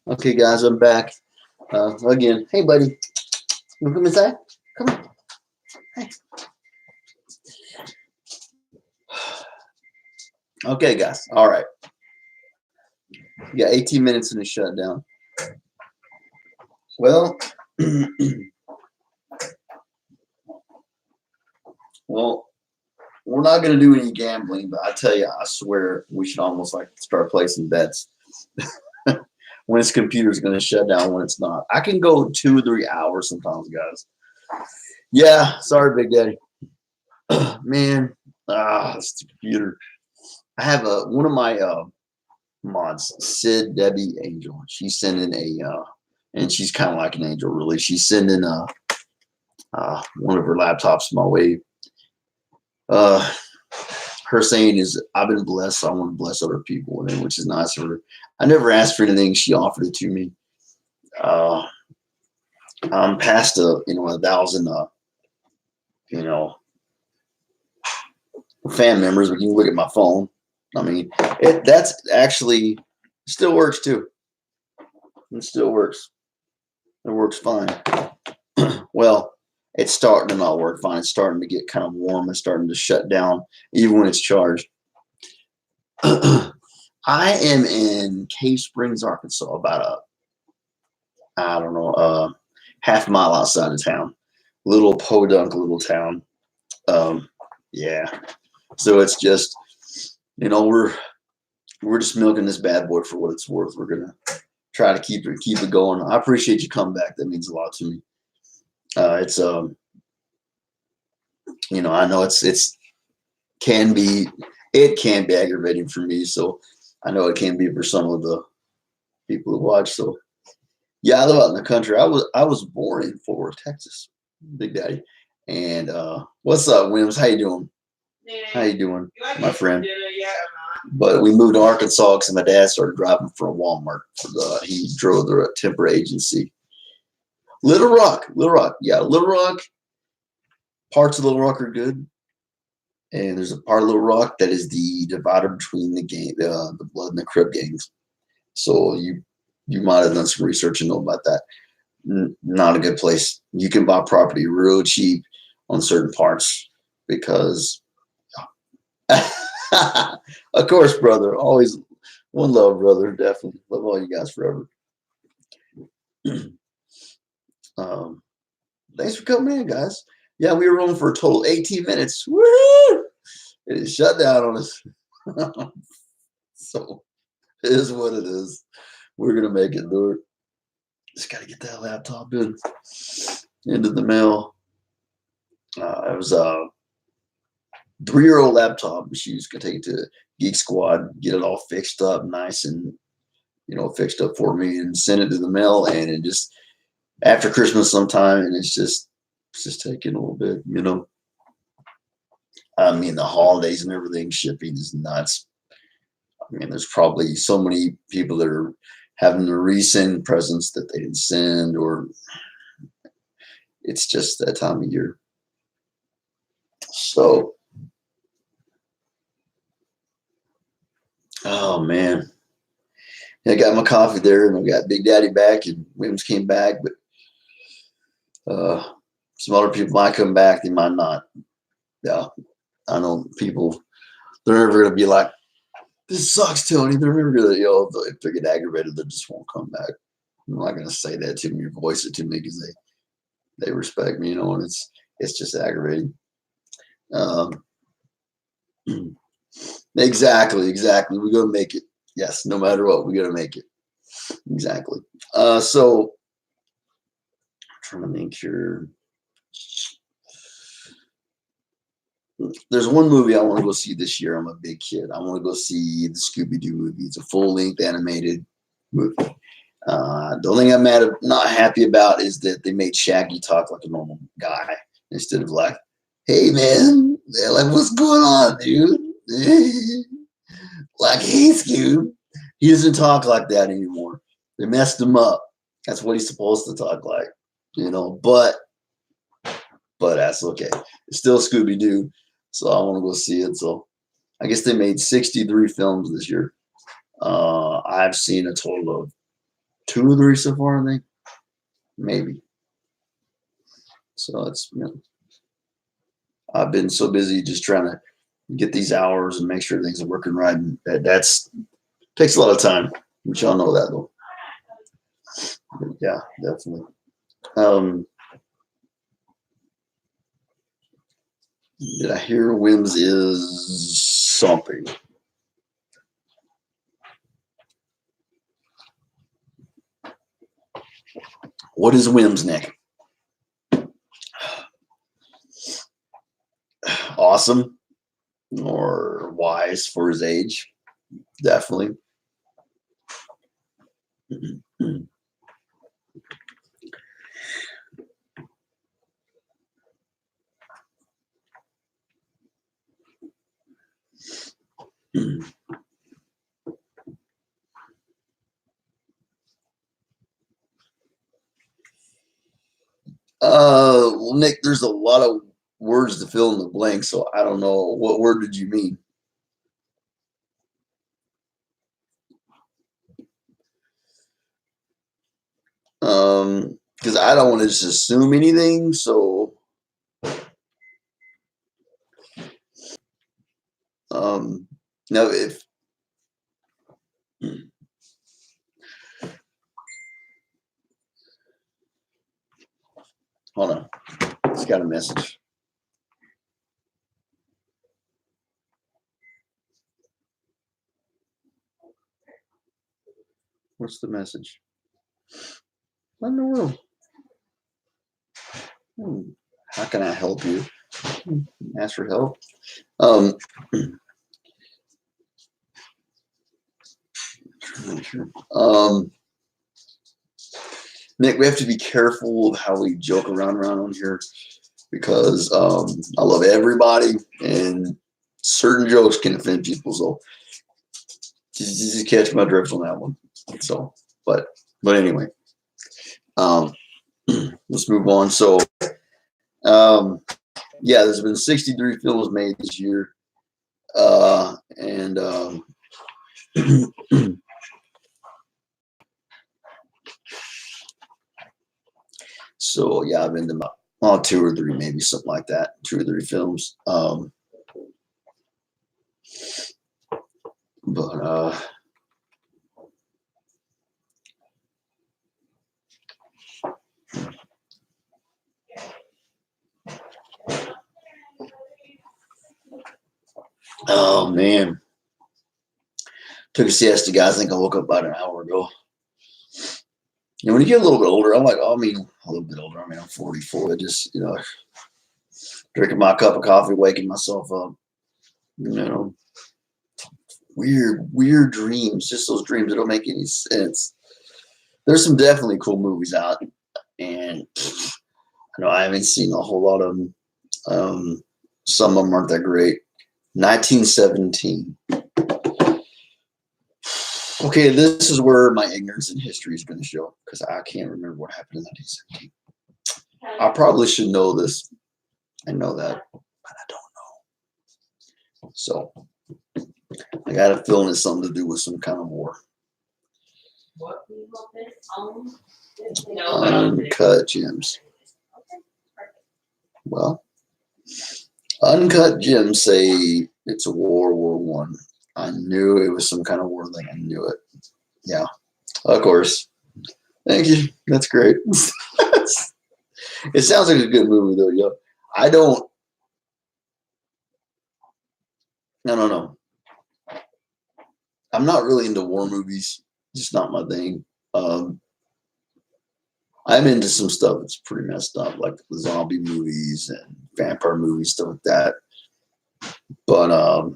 Okay, guys, I'm back again. Hey, buddy, you wanna come inside? Come on. Hey. Okay, guys. All right. You got 18 minutes in the shutdown. Well, well, we're not going to do any gambling, but I tell you, I swear we should almost like start placing bets when this computer's going to shut down when it's not. I can go 2 or 3 hours sometimes, guys. Yeah, sorry, Big Daddy. Man, it's the computer. I have one of my mods, Sid Debbie Angel. She's sending and she's kind of like an angel, really. She's sending one of her laptops my way. Uh, her saying is, "I've been blessed, so I want to bless other people," and which is nice of her. I never asked for anything; she offered it to me. Uh, I'm past 1,000 you know fan members, but you can look at my phone. I mean, that's actually still works too. It still works. It works fine. Well, it's starting to not work fine. It's starting to get kind of warm. It's starting to shut down, even when it's charged. I am in Cave Springs, Arkansas, about I don't know, half a mile outside of town. Little podunk little town. Yeah. So it's just, we're just milking this bad boy for what it's worth. We're gonna try to keep it going. I appreciate you coming back. That means a lot to me. It's I know it can be aggravating for me. So I know it can be for some of the people who watch. So yeah, I live out in the country. I was born in Fort Worth, Texas, Big Daddy. And what's up, Wims? How you doing? How you doing, my friend? But we moved to Arkansas because my dad started driving for a Walmart. He drove the temper agency. Little Rock, yeah, Little Rock. Parts of Little Rock are good, and there's a part of Little Rock that is the divider between the Blood and the Crip gangs. So you might have done some research and know about that. Not a good place. You can buy property real cheap on certain parts because, of course, brother, always one love, brother. Definitely love all you guys forever. um, Thanks for coming in, guys. Yeah, we were rolling for a total 18 minutes. Woo! It is shut down on us. So it is what it is. We're gonna make it do it. Just gotta get that laptop into the mail. It was a 3-year-old laptop. She was gonna take it to Geek Squad, get it all fixed up, nice and fixed up for me, and send it to the mail. And it just after Christmas sometime, and it's just taking a little bit. I mean, the holidays and everything, shipping is nuts. I mean, there's probably so many people that are having to resend presents that they didn't send, or it's just that time of year. So, oh man, I got my coffee there, and I got Big Daddy back, and Williams came back, but some other people might come back, they might not. Yeah, I know people. They're never gonna be like, "This sucks, Tony." They're never gonna, if they get aggravated, they just won't come back. I'm not gonna say that to me or voice it to me because they respect me, and it's just aggravating. Um, exactly. We're gonna make it. Yes, no matter what, we're gonna make it. Exactly. So I'm trying to think here. There's one movie I want to go see this year. I'm a big kid. I want to go see the Scooby Doo movie. It's a full length animated movie. The only thing not happy about is that they made Shaggy talk like a normal guy instead of like, "Hey man, like what's going on, dude?" Like, "Hey Scoob." He doesn't talk like that anymore. They messed him up. That's what he's supposed to talk like, But that's okay. It's still Scooby Doo, so I want to go see it. So I guess they made 63 films this year. I've seen a total of 2 or 3 so far, I think, maybe. So it's, I've been so busy just trying to get these hours and make sure things are working right, and that's takes a lot of time. But y'all know that though. But yeah, definitely. Did I hear Wims is something? What is Wims, Nick? Awesome or wise for his age? Definitely. Well, Nick, there's a lot of words to fill in the blank, so I don't know what word did you mean. Because I don't want to just assume anything. So, now if hold on, it's got a message. What's the message? What in the world? How can I help you? Ask for help. Nick, we have to be careful of how we joke around on here because I love everybody and certain jokes can offend people. So just catch my drift on that one. So, but anyway, let's move on. So, yeah, there's been 63 films made this year, and so yeah, I've been to about 2 or 3, maybe something like that, 2 or 3 films. But oh man, took a siesta, guys. I think I woke up about an hour ago. And when you get a little bit older, I'm like, oh, I mean, a little bit older. I mean, I'm 44. I just, drinking my cup of coffee, waking myself up. Weird dreams. Just those dreams that don't make any sense. There's some definitely cool movies out, and I know I haven't seen a whole lot of them. Some of them aren't that great. 1917. Okay, this is where my ignorance in history is going to show because I can't remember what happened in 1917. I probably should know this. I know that, but I don't know. So I got a feeling it's something to do with some kind of war. Uncut Gems. Well, Uncut Gems say it's a World War One. I knew it was some kind of war thing. I knew it. Yeah, of course. Thank you. That's great. It sounds like a good movie though, yo. I don't know. I'm not really into war movies. Just not my thing. I'm into some stuff that's pretty messed up, like the zombie movies and vampire movies, stuff like that. But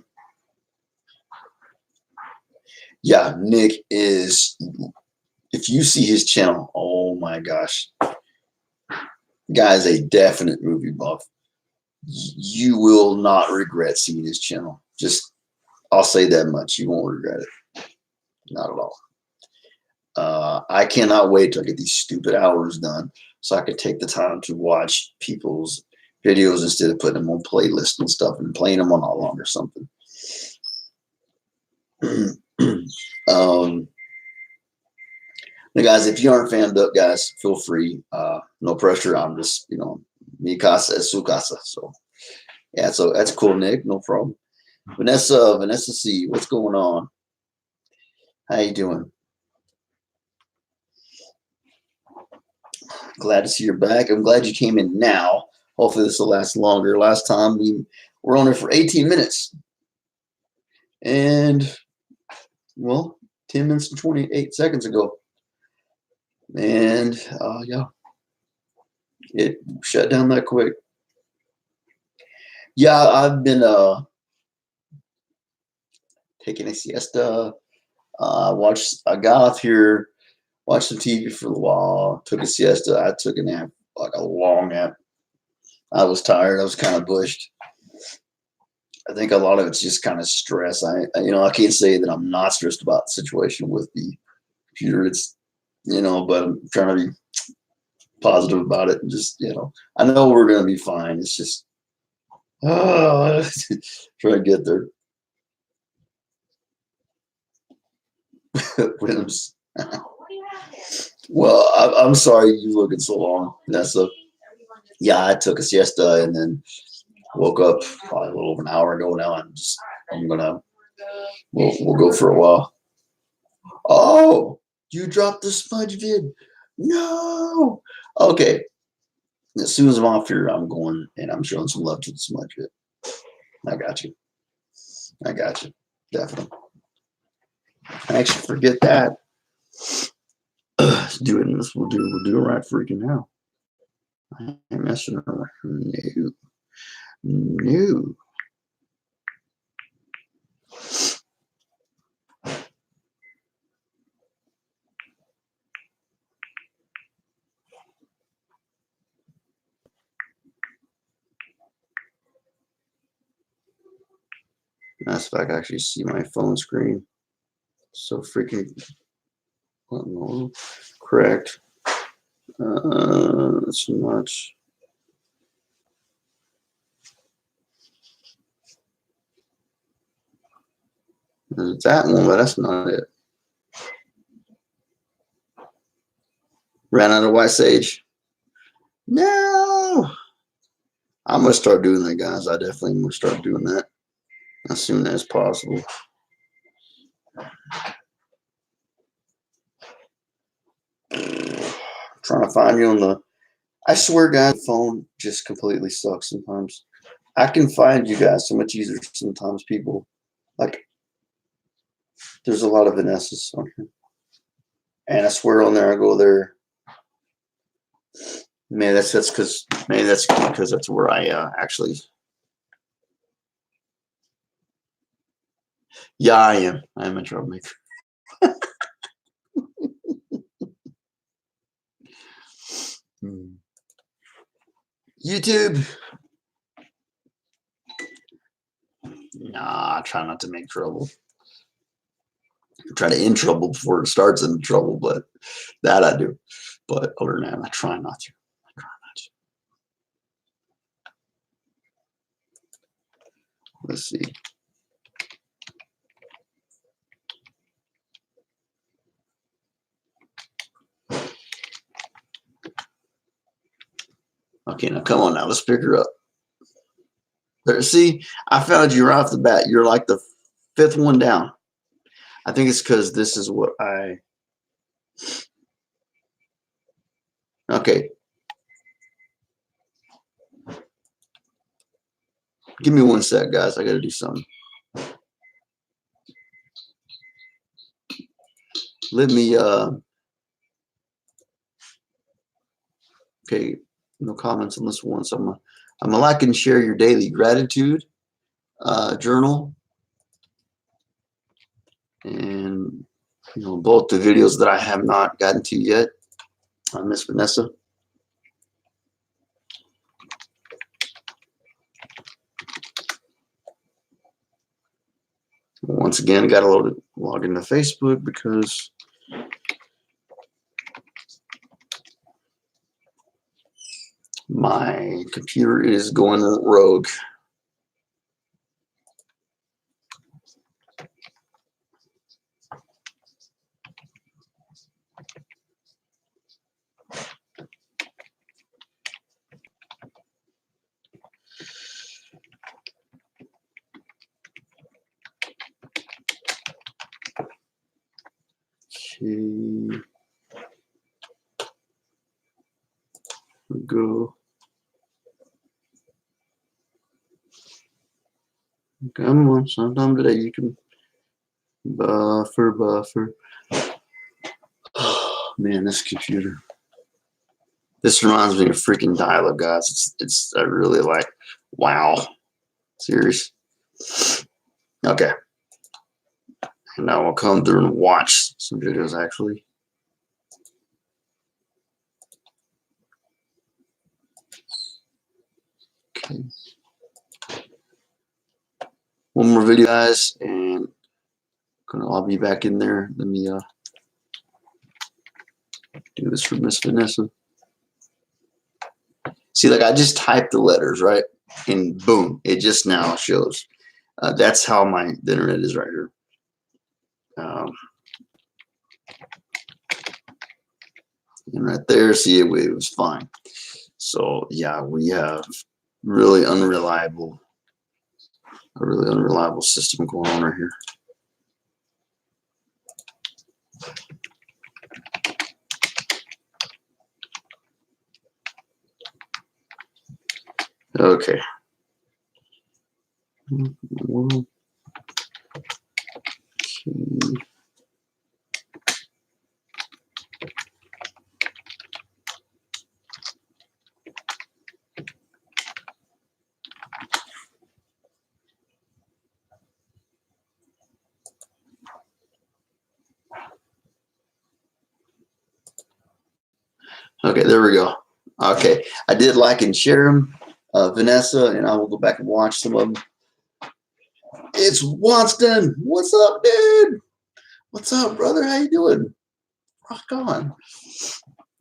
yeah, Nick is. If you see his channel, oh my gosh, guy's a definite movie buff. You will not regret seeing his channel. Just, I'll say that much. You won't regret it. Not at all. I cannot wait till I get these stupid hours done so I could take the time to watch people's videos instead of putting them on playlists and stuff and playing them on all along or something. Hey guys, if you aren't fanned up, guys, feel free. No pressure. I'm just, mi casa es su casa. So yeah, so that's cool, Nick. No problem. Vanessa C, what's going on? How you doing? Glad to see you're back. I'm glad you came in now. Hopefully this will last longer. Last time we were on it for 18 minutes. And well, 10 minutes and 28 seconds ago. And yeah, it shut down that quick. Yeah, I've been taking a siesta. I got off here, watched some TV for a while, took a siesta. I took a nap, like a long nap. I was tired. I was kind of bushed. I think a lot of it's just kind of stress. I can't say that I'm not stressed about the situation with the computer. It's, but I'm trying to be positive about it and just, I know we're going to be fine. It's just, try to get there. Williams. Well, I'm sorry you looking so long. Yeah, I took a siesta and then woke up probably a little over an hour ago now. We'll go for a while. Oh, you dropped the smudge vid. No. Okay. As soon as I'm off here, I'm going and I'm showing some love to the smudge vid. I got you. Definitely. I actually forget that. Doing this, we'll do it right freaking now. I ain't messing around. No. That's if I can actually see my phone screen. So freaking correct. That's much. There's that one, but that's not it. Ran out of white sage. No. I'm gonna start doing that, guys. I definitely am gonna start doing that as soon as possible. Trying to find you on the. I swear, guys, the phone just completely sucks sometimes. I can find you guys so much easier sometimes. People like. There's a lot of Vanessas on here, and I swear on there I go there. Maybe that's because that's where I actually. Yeah, I am. I'm a troublemaker. YouTube. Nah, I try not to make trouble. I try to end trouble before it starts in trouble, but that I do. But other than that, I try not to. Let's see. Okay, now come on now. Let's pick her up. There, see, I found you right off the bat. You're like the fifth one down. I think it's because this is what I. Okay. Give me 1 sec, guys. I got to do something. Let me. Okay, no comments on this one. So I'm gonna like and share your daily gratitude journal, and both the videos that I have not gotten to yet on Miss Vanessa. Once again, I got to log into Facebook because my computer is going rogue. Okay. We go. Come on, sometime today you can buffer. Oh, man, this computer. This reminds me of freaking Dial-Up, guys. It's I really like. Wow, serious. Okay, and now we'll come through and watch some videos actually. Okay. One more video, guys, and I'll be back in there. Let me do this for Miss Vanessa. See, like I just typed the letters, right? And boom, it just now shows. That's how the internet is right here. And right there, see, it was fine. So yeah, we have a really unreliable system going on right here. Okay. Okay, there we go. Okay, I did like and share them, Vanessa, and I will go back and watch some of them. It's Wanston. What's up, dude? What's up, brother? How you doing? Rock on.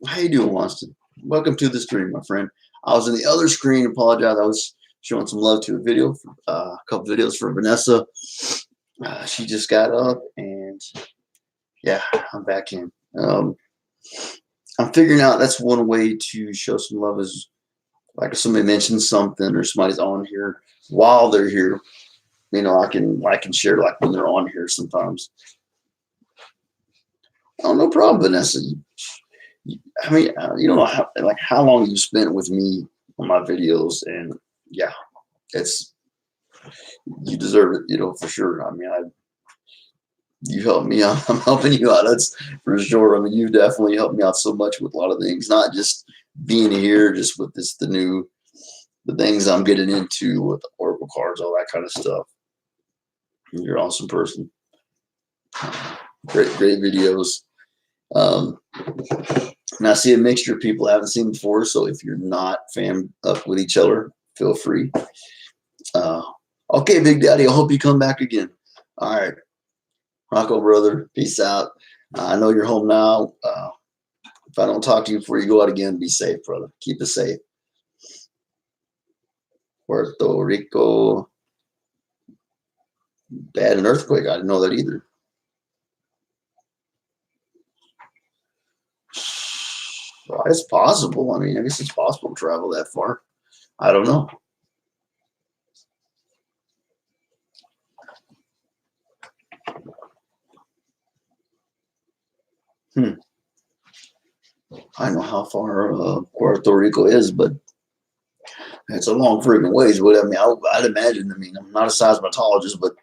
How you doing, Wanston? Welcome to the stream, my friend. I was in the other screen. Apologize. I was showing some love to a video, a couple videos for Vanessa. She just got up, and yeah, I'm back in. I'm figuring out that's one way to show some love is like if somebody mentions something or somebody's on here while they're here, you know, I can share like when they're on here sometimes. Oh, no problem, Vanessa. I mean, you don't know how long you spent with me on my videos, and yeah, you deserve it, you know, for sure. I mean, you helped me out. I'm helping you out. That's for sure. I mean, you definitely helped me out so much with a lot of things, not just being here, just with the things I'm getting into with the Oracle cards, all that kind of stuff. You're an awesome person. Great videos. And I see a mixture of people I haven't seen before. So if you're not fam up with each other, feel free. Okay, Big Daddy, I hope you come back again. All right. Rocco, brother, peace out. I know you're home now. If I don't talk to you before you go out again, be safe, brother. Keep it safe. Puerto Rico. Bad an earthquake. I didn't know that either. Well, it's possible. I mean, I guess it's possible to travel that far. I don't know. I don't know how far Puerto Rico is, but it's a long freaking ways. But I mean, I'd imagine. I mean, I'm not a seismologist, but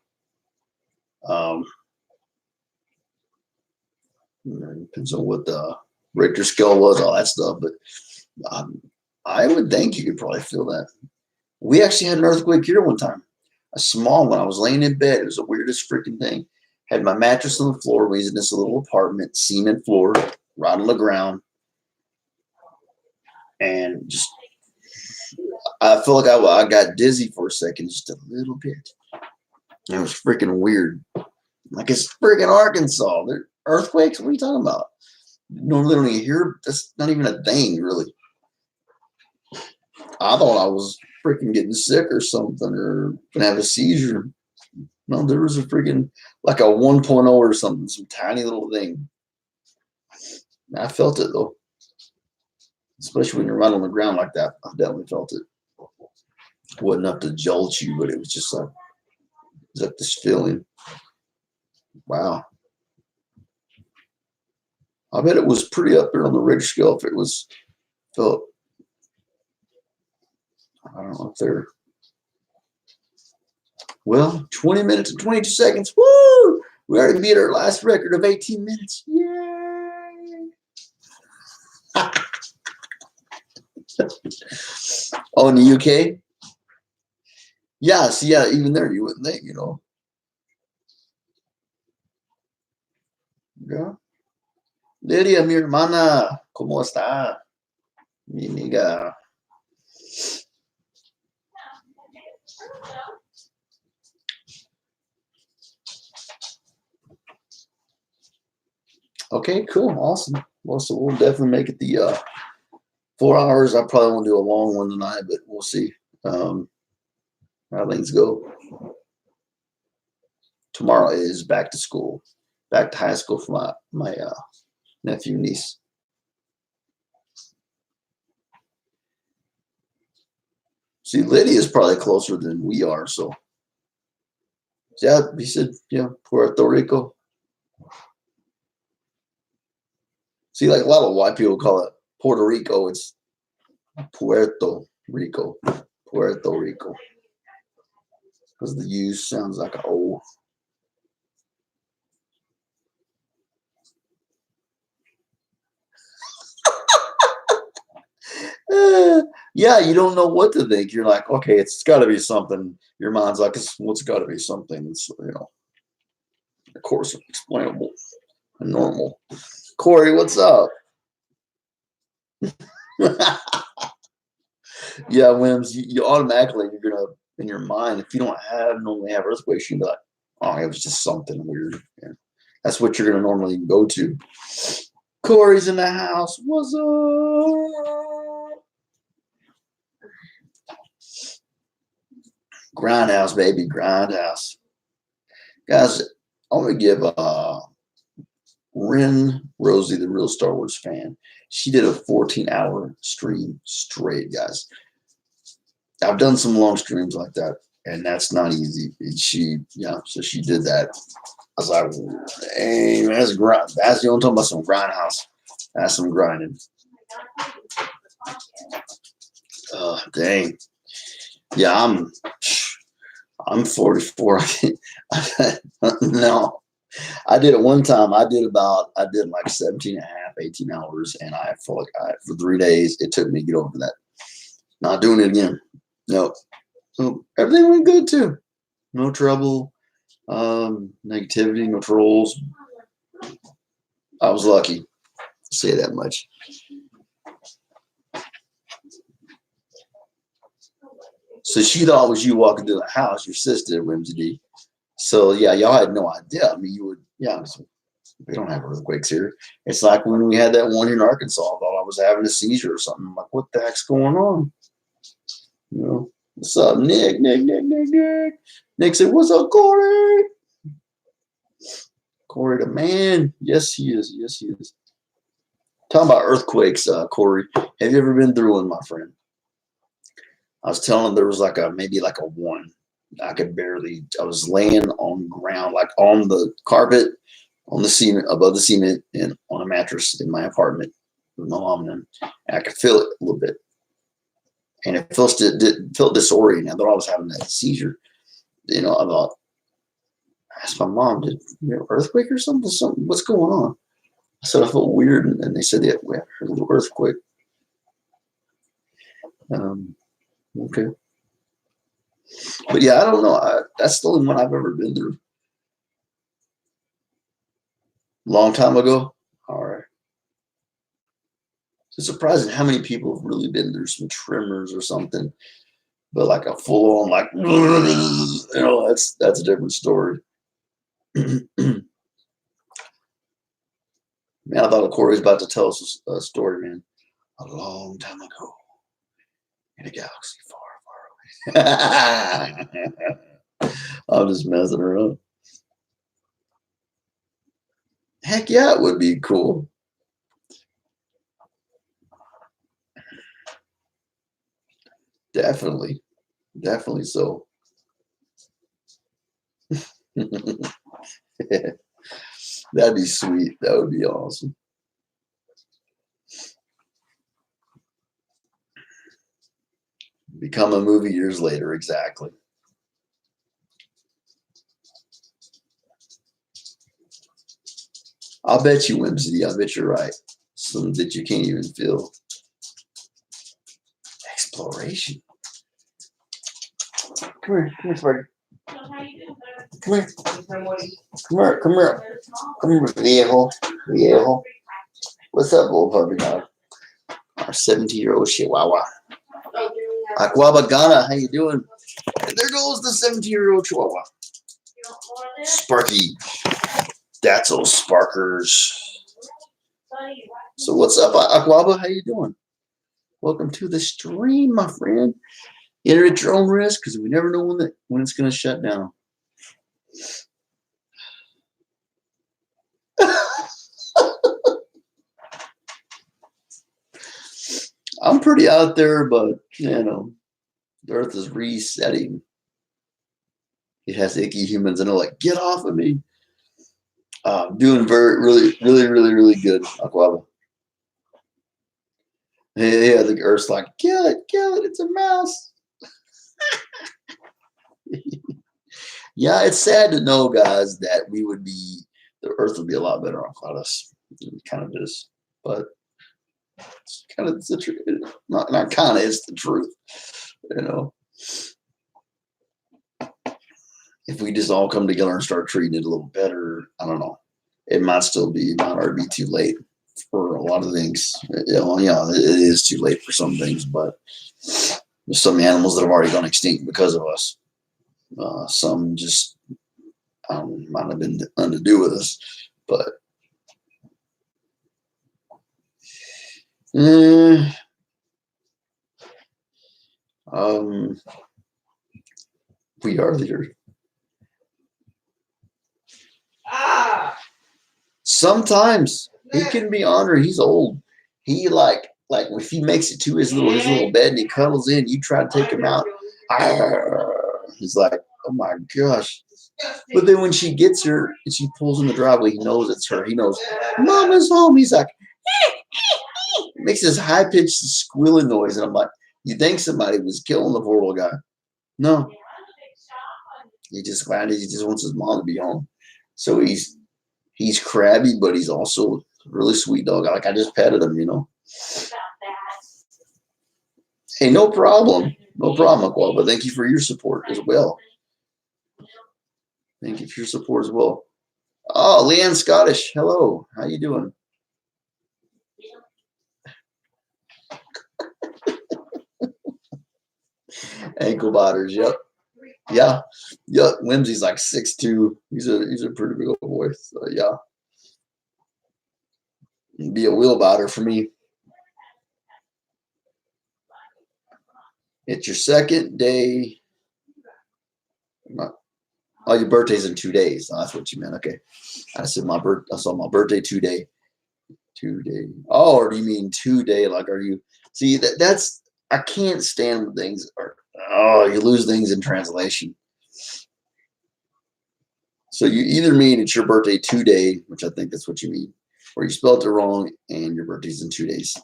depends on what the Richter scale was, all that stuff. But I would think you could probably feel that. We actually had an earthquake here one time, a small one. I was laying in bed. It was the weirdest freaking thing. Had my mattress on the floor. We was in this little apartment, cement floor, right on the ground, and just I felt like I got dizzy for a second, just a little bit. It was freaking weird. Like it's freaking Arkansas. There earthquakes. What are you talking about? Normally don't even hear. That's not even a thing, really. I thought I was freaking getting sick or something, or gonna have a seizure. No, there was a freaking like a 1.0 or something, some tiny little thing. I felt it though, especially when you're right on the ground like that. I definitely felt it. It wasn't enough to jolt you, but it was just like this feeling. Wow. I bet it was pretty up there on the Richter scale if it was felt. I don't know if they're. Well, 20 minutes and 22 seconds. Woo! We already beat our last record of 18 minutes. Yay! Oh, in the UK? Yeah, see, yeah, even there you wouldn't think, Yeah. Lydia, mi hermana, ¿cómo está? Mi amiga. Okay, cool, awesome. Well, so we'll definitely make it the 4 hours. I probably won't do a long one tonight, but we'll see how things go. Tomorrow is back to school, back to high school for my nephew, niece. See, Lydia is probably closer than we are, so. Yeah, he said, yeah, Puerto Rico. See, like a lot of white people call it Puerto Rico. It's Puerto Rico. Puerto Rico. Because the U sounds like an O. Yeah, you don't know what to think. You're like, okay, it's got to be something. Your mind's like, what's got to be something? It's, of course, explainable and normal. Corey, what's up? Yeah, Wims, you automatically, you're going to, in your mind, if you don't normally have earthquakes, you'd be like, oh, it was just something weird. Yeah. That's what you're going to normally go to. Corey's in the house. What's up? Grindhouse, baby, Grindhouse. Guys, I want to give Ren Rosie, the real Star Wars fan. She did a 14-hour stream straight, guys. I've done some long streams like that, and that's not easy. So she did that. I was like, hey, that's grind. That's the only talking about some grindhouse. That's some grinding. Oh, dang. Yeah, I'm 44. No. I did it one time. I did like 17 and a half, 18 hours, and I felt like for 3 days, it took me to get over that. Not doing it again. No. Everything went good too. No trouble. Negativity, no trolls. I was lucky. I'll say that much. So she thought it was you walking through the house, your sister, Whimsy D. So yeah, y'all had no idea. I mean, you would, yeah, we don't have earthquakes here. It's like when we had that one in Arkansas, I thought I was having a seizure or something. I'm like, what the heck's going on? What's up, Nick? Nick said, what's up, Corey? Corey the man. Yes, he is. Yes, he is. Talking about earthquakes, Corey. Have you ever been through one, my friend? I was telling him there was maybe like a 1. I was laying on the ground, like on the carpet, on the cement, above the cement, and on a mattress in my apartment with my mom and them. And I could feel it a little bit. And it felt disorienting. I thought I was having a seizure. I asked my mom, did you have an earthquake or something? What's going on? I said, I felt weird. And they said, yeah, we had a little earthquake. Okay. But yeah, I don't know. That's the only one I've ever been through. Long time ago. All right. It's surprising how many people have really been through some tremors or something, but like a full on that's a different story. Man, I thought Corey was about to tell us a story, man. A long time ago in a galaxy far, far away. I'm just messing around. Heck yeah, it would be cool. Definitely so. That'd be sweet. That would be awesome. Become a movie years later, exactly. I'll bet you, Whimsy. I bet you're right. Some that you can't even feel. Exploration. Come here, Sparky. Come here. Come here, viejo. What's up, old puppy dog? Our 17-year-old Chihuahua. Aquaba Ghana, how you doing? And there goes the 17-year-old Chihuahua. Sparky. That's those Sparkers. So what's up, Aquaba? How you doing? Welcome to the stream, my friend. Enter at your own risk because we never know when it's going to shut down. I'm pretty out there, but the Earth is resetting. It has icky humans, and they're like, "Get off of me!" Doing really good, Aquaba. Yeah, the Earth's like, kill it, it's a mouse. Yeah, it's sad to know, guys, that the Earth would be a lot better without us. It kind of is, but it's kind of the truth. Not kind of, it's the truth. If we just all come together and start treating it a little better, I don't know. It might already be too late for a lot of things. It is too late for some things, but there's some animals that have already gone extinct because of us. Some just might have been nothing to do with us, but we are the Earth. Sometimes he can be honored. He's old. He like if he makes it to his little bed and he cuddles in, you try to take him out. He's like, oh my gosh. But then when she gets her and she pulls in the driveway, he knows it's her. He knows Mama's home. He's like, makes this high pitched squealing noise, and I'm like, you think somebody was killing the poor little guy? No. He just wants his mom to be home. So he's crabby, but he's also a really sweet dog. Like, I just petted him, Hey, no problem. No problem, Aquaba. Thank you for your support as well. Thank you for your support as well. Oh, Leanne Scottish. Hello. How you doing? Ankle biters. Yep. Yeah. Yep. Whimsy's like 6'2". He's a pretty big old boy. So yeah. He'd be a wheel biter for me. It's your second day. Oh, your birthday's in 2 days. Oh, that's what you meant. Okay. I said I saw my birthday 2 day. 2 day. Oh, or do you mean 2 day? Like, are you see that's I can't stand things you lose things in translation. So you either mean it's your birthday 2 day, which I think that's what you mean, or you spelled it wrong and your birthday's in 2 days.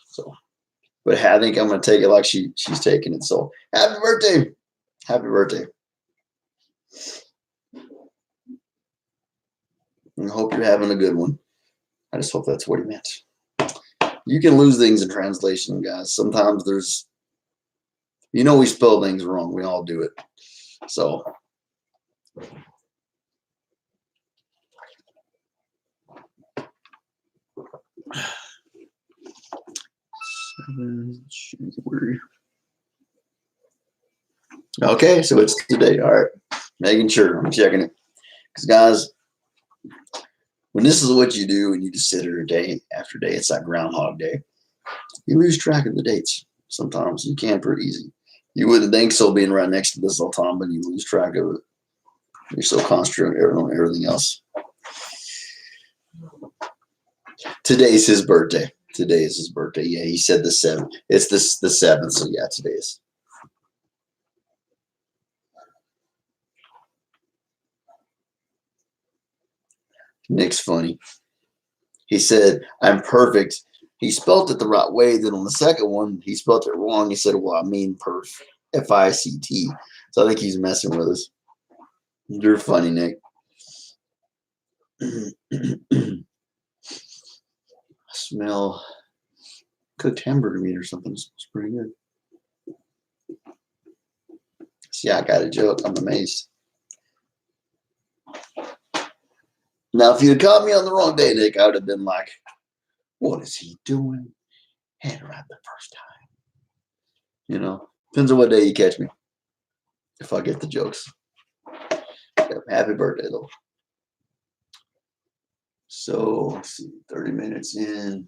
So, but I think I'm gonna take it like she's taking it. So happy birthday. Happy birthday. I hope you're having a good one. I just hope that's what he meant. You can lose things in translation, guys. Sometimes we spell things wrong. We all do it. So okay, so it's today. All right. Making sure. I'm checking it. Because guys, when this is what you do and you just sit here day after day, it's like Groundhog Day. You lose track of the dates. Sometimes you can pretty easy. You wouldn't think so being right next to this all the time, but you lose track of it. You're so concentrated on everything else. Today's his birthday. Today is his birthday. Yeah, he said the 7th. It's the 7th, so yeah, today is. Nick's funny. He said, I'm perfect. he spelt it the right way. Then on the second one, he spelt it wrong. He said, well, I mean perf, F-I-C-T. So I think he's messing with us. You're funny, Nick. I smell cooked hamburger meat or something. It smells pretty good. See, I got a joke. I'm amazed. Now, if you'd caught me on the wrong day, Nick, I would have been like, what is he doing? Had it right the first time. You know, depends on what day you catch me. If I get the jokes. Happy birthday, though. So, let's see, 30 minutes in.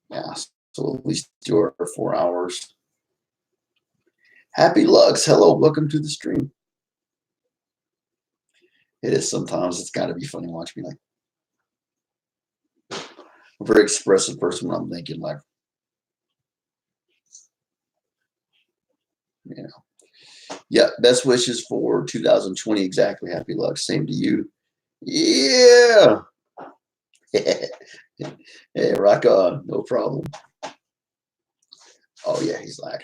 Yeah, so at least 2 or 4 hours. Happy Lux, hello, welcome to the stream. It is sometimes, it's got to be funny watching me like. I'm a very expressive person when I'm thinking, like, you know. Yeah, best wishes for 2020 exactly. Happy Lux, same to you. Yeah. Hey, rock on, no problem. Oh yeah, he's like,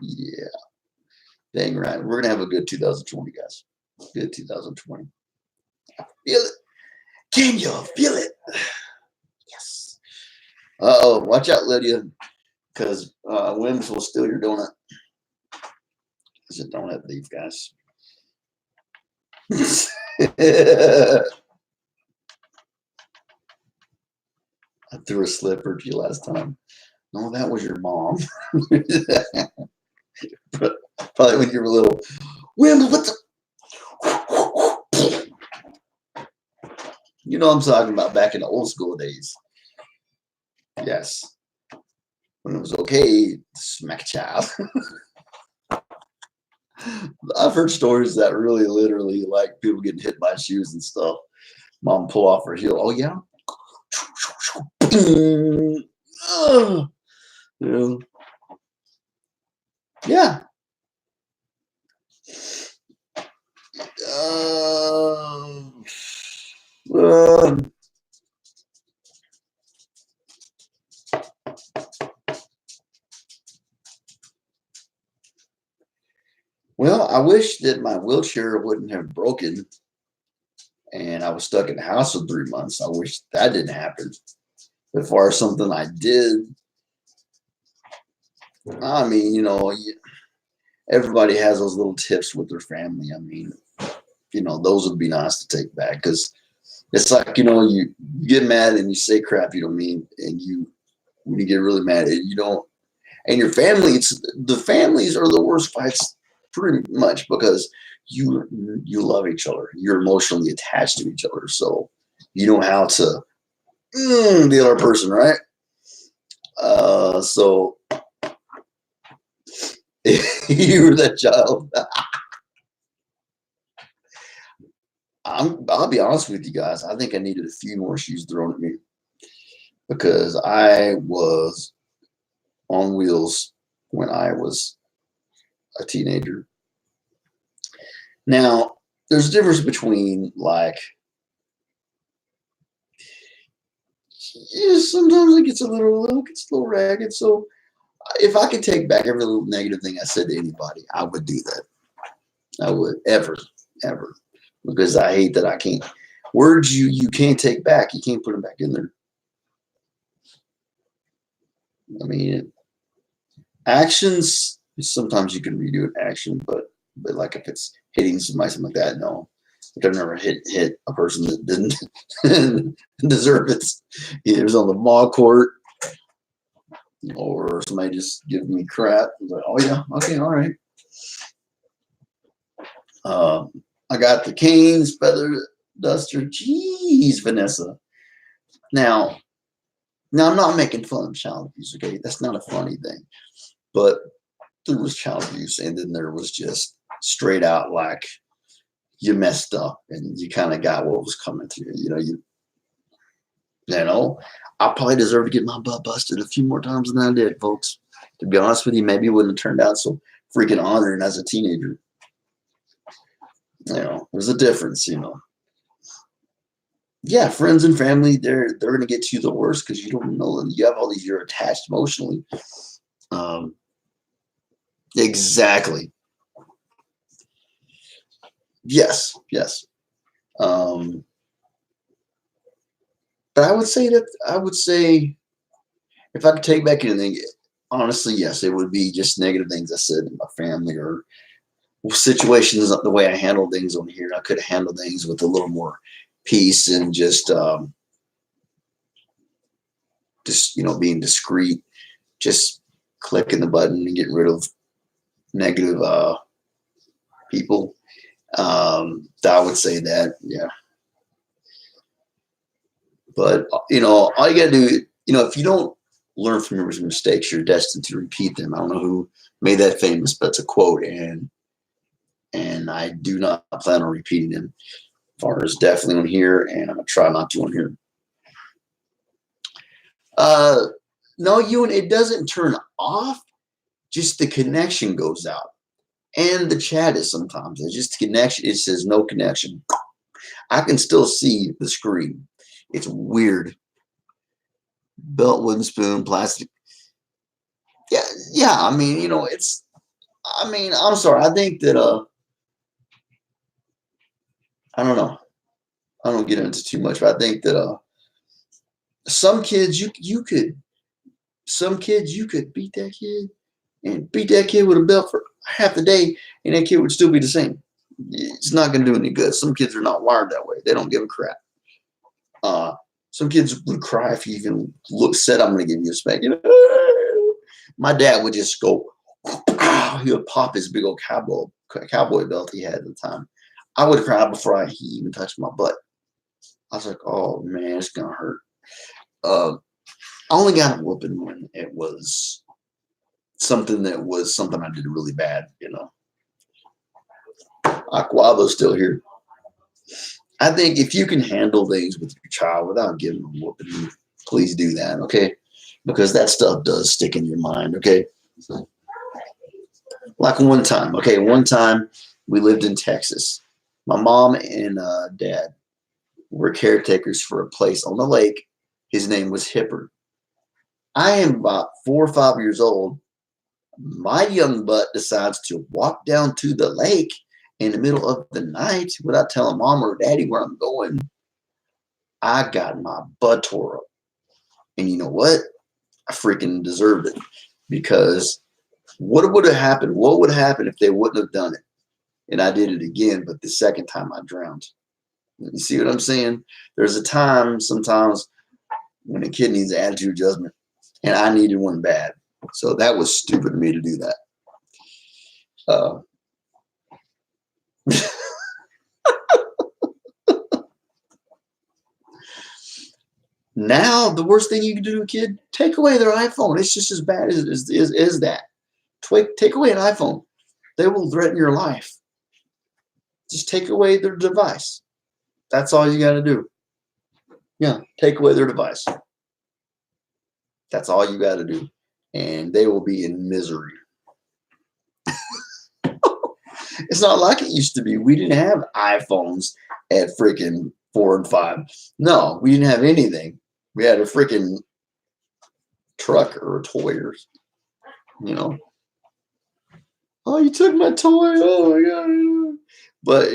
yeah. Dang right. We're gonna have a good 2020, guys. Good 2020. Feel it. Can you feel it? Yes. Uh-oh, watch out, Lydia, because Wims will steal your donut. It's a donut thief, guys. I threw a slipper to you last time. No, that was your mom. Probably when you were little. Wims, what the? You know I'm talking about back in the old school days. Yes. When it was okay to smack a child. I've heard stories that really literally like people getting hit by shoes and stuff. Mom pull off her heel. Oh yeah. You know? Yeah. Well, I wish that my wheelchair wouldn't have broken and I was stuck in the house for 3 months. I wish that didn't happen. As far as something I did, I mean, you know, everybody has those little tips with their family. I mean, you know, those would be nice to take back because it's like, you know, you get mad and you say crap you don't mean, and when you get really mad, you don't, and your family, the families are the worst fights pretty much because you love each other. You're emotionally attached to each other. So you know how to the other person, right? So you were that child. I'll be honest with you guys. I think I needed a few more shoes thrown at me because I was on wheels when I was a teenager. Now, there's a difference between like, yeah, sometimes it gets a little ragged. So if I could take back every little negative thing I said to anybody, I would do that. I would ever, because I hate that I can't. Words you can't take back. You can't put them back in there. I mean, actions, sometimes you can redo an action, but like if it's hitting somebody, something like that, no. Like I've never hit a person that didn't deserve it. It was on the ball court, or somebody just giving me crap. I was like, oh yeah, okay, all right. I got the Canes feather duster. Jeez, Vanessa. Now I'm not making fun of child abuse, okay? That's not a funny thing. But there was child abuse, and then there was just straight out like you messed up and you kind of got what was coming to you. You know, I probably deserve to get my butt busted a few more times than I did, folks. To be honest with you, maybe it wouldn't have turned out so freaking honoring as a teenager. You know, there's a difference, you know. yeah, friends and family, they're gonna get to you the worst because you don't know them. You have all these, you're attached emotionally. Um, exactly. Yes, yes. Um, but I would say if I could take back anything, honestly, yes, it would be just negative things I said in my family or situations, the way I handled things on here. I could handle things with a little more peace and just being discreet, just clicking the button and getting rid of negative people. I would say that, yeah. But all you gotta do, if you don't learn from your mistakes, you're destined to repeat them. I don't know who made that famous, but it's a quote, and I do not plan on repeating them. As far as definitely on here, and I'm gonna try not to on here. Uh, no, it doesn't turn off. Just the connection goes out, and the chat is sometimes it's just connection. It says no connection. I can still see the screen. It's weird. Belt, wooden spoon, plastic. Yeah, yeah. I mean, it's. I mean, I'm sorry. I think that I don't know. I don't get into too much, but I think that some kids you could beat that kid and beat that kid with a belt for half the day, and that kid would still be the same. It's not going to do any good. Some kids are not wired that way. They don't give a crap. Uh, some kids would cry if you even said, "I'm going to give you a spank." My dad would just go. He would pop his big old cowboy belt he had at the time. I would cry before he even touched my butt. I was like, "Oh man, it's gonna hurt." Uh, I only got a whooping when it was something I did really bad. Aquabo's still here. I think if you can handle things with your child without giving them a whooping, please do that, okay? Because that stuff does stick in your mind, okay? Like one time we lived in Texas. My mom and dad were caretakers for a place on the lake. His name was Hipper. I am about 4 or 5 years old. My young butt decides to walk down to the lake in the middle of the night without telling mom or daddy where I'm going. I got my butt tore up. And you know what? I freaking deserved it because what would have happened? What would happen if they wouldn't have done it? And I did it again, but the second time I drowned. You see what I'm saying? There's a time sometimes when a kid needs an attitude adjustment, and I needed one bad. So that was stupid of me to do that. Uh, Now, the worst thing you can do to a kid, take away their iPhone. It's just as bad as that. Take away an iPhone. They will threaten your life. Just take away their device. That's all you got to do. Yeah, take away their device. That's all you got to do. And they will be in misery. It's not like it used to be. We didn't have iPhones at freaking 4 and 5. No, we didn't have anything. We had a freaking truck or a toy or, you know. Oh, you took my toy. Oh my God. But,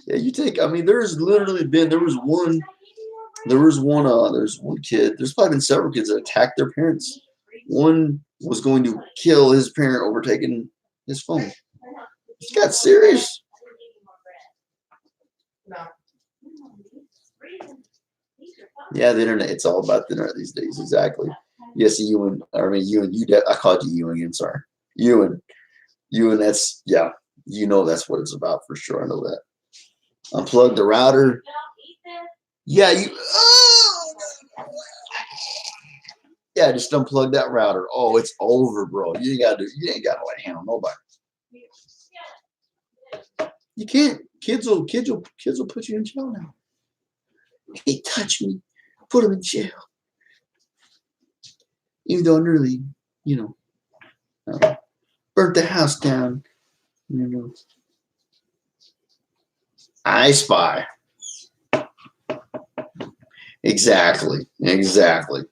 yeah, I mean, there's literally been, there's one kid, there's probably been several kids that attacked their parents. One was going to kill his parent over taking his phone. It got serious. Yeah, the internet. It's all about the internet these days. Exactly. Yes, Ewan. I mean, Ewan. I called you Ewing. I'm sorry, Ewan. Ewan. That's yeah. That's what it's about for sure. I know that. Unplug the router. Yeah, you. Oh, yeah, just unplug that router. Oh, it's over, bro. You ain't gotta let handle nobody. You can't. Kids will put you in jail now. He touched me, put him in jail. Even though I nearly, you know, burnt the house down. You know. I Spy. Exactly. Exactly.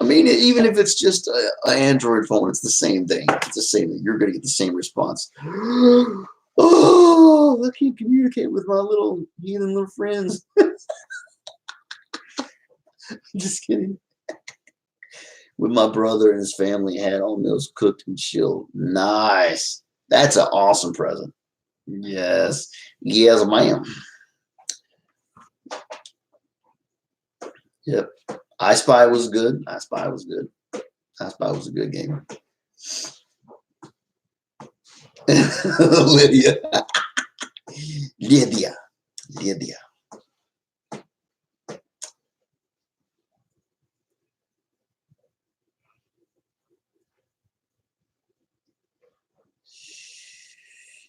I mean, even if it's just an Android phone, it's the same thing. It's the same thing. You're going to get the same response. Oh, I can't communicate with my little heathen little friends. Just kidding. With my brother and his family had all meals cooked and chilled. Nice. That's an awesome present. Yes. Yes, ma'am. Yep. I Spy was good. I Spy was good. I Spy was a good game. Lydia. Lydia. Lydia.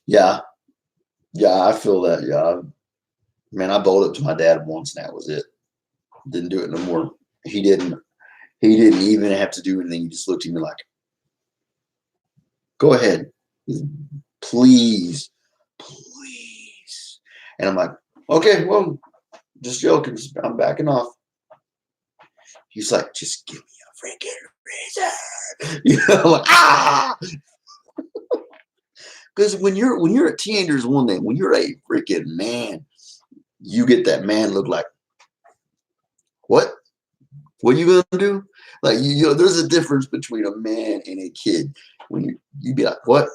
Yeah. Yeah, I feel that. Yeah. Man, I bowled up to my dad once and that was it. Didn't do it no more. He didn't. He didn't even have to do anything. He just looked at me like, "Go ahead, please, please." And I'm like, "Okay, well, just joking. I'm backing off." He's like, "Just give me a freaking reason." You know, like, ah. Because when you're a teenager is one thing. When you're a freaking man, you get that man look like, what? What are you gonna do? Like you know, there's a difference between a man and a kid. When you be like, what?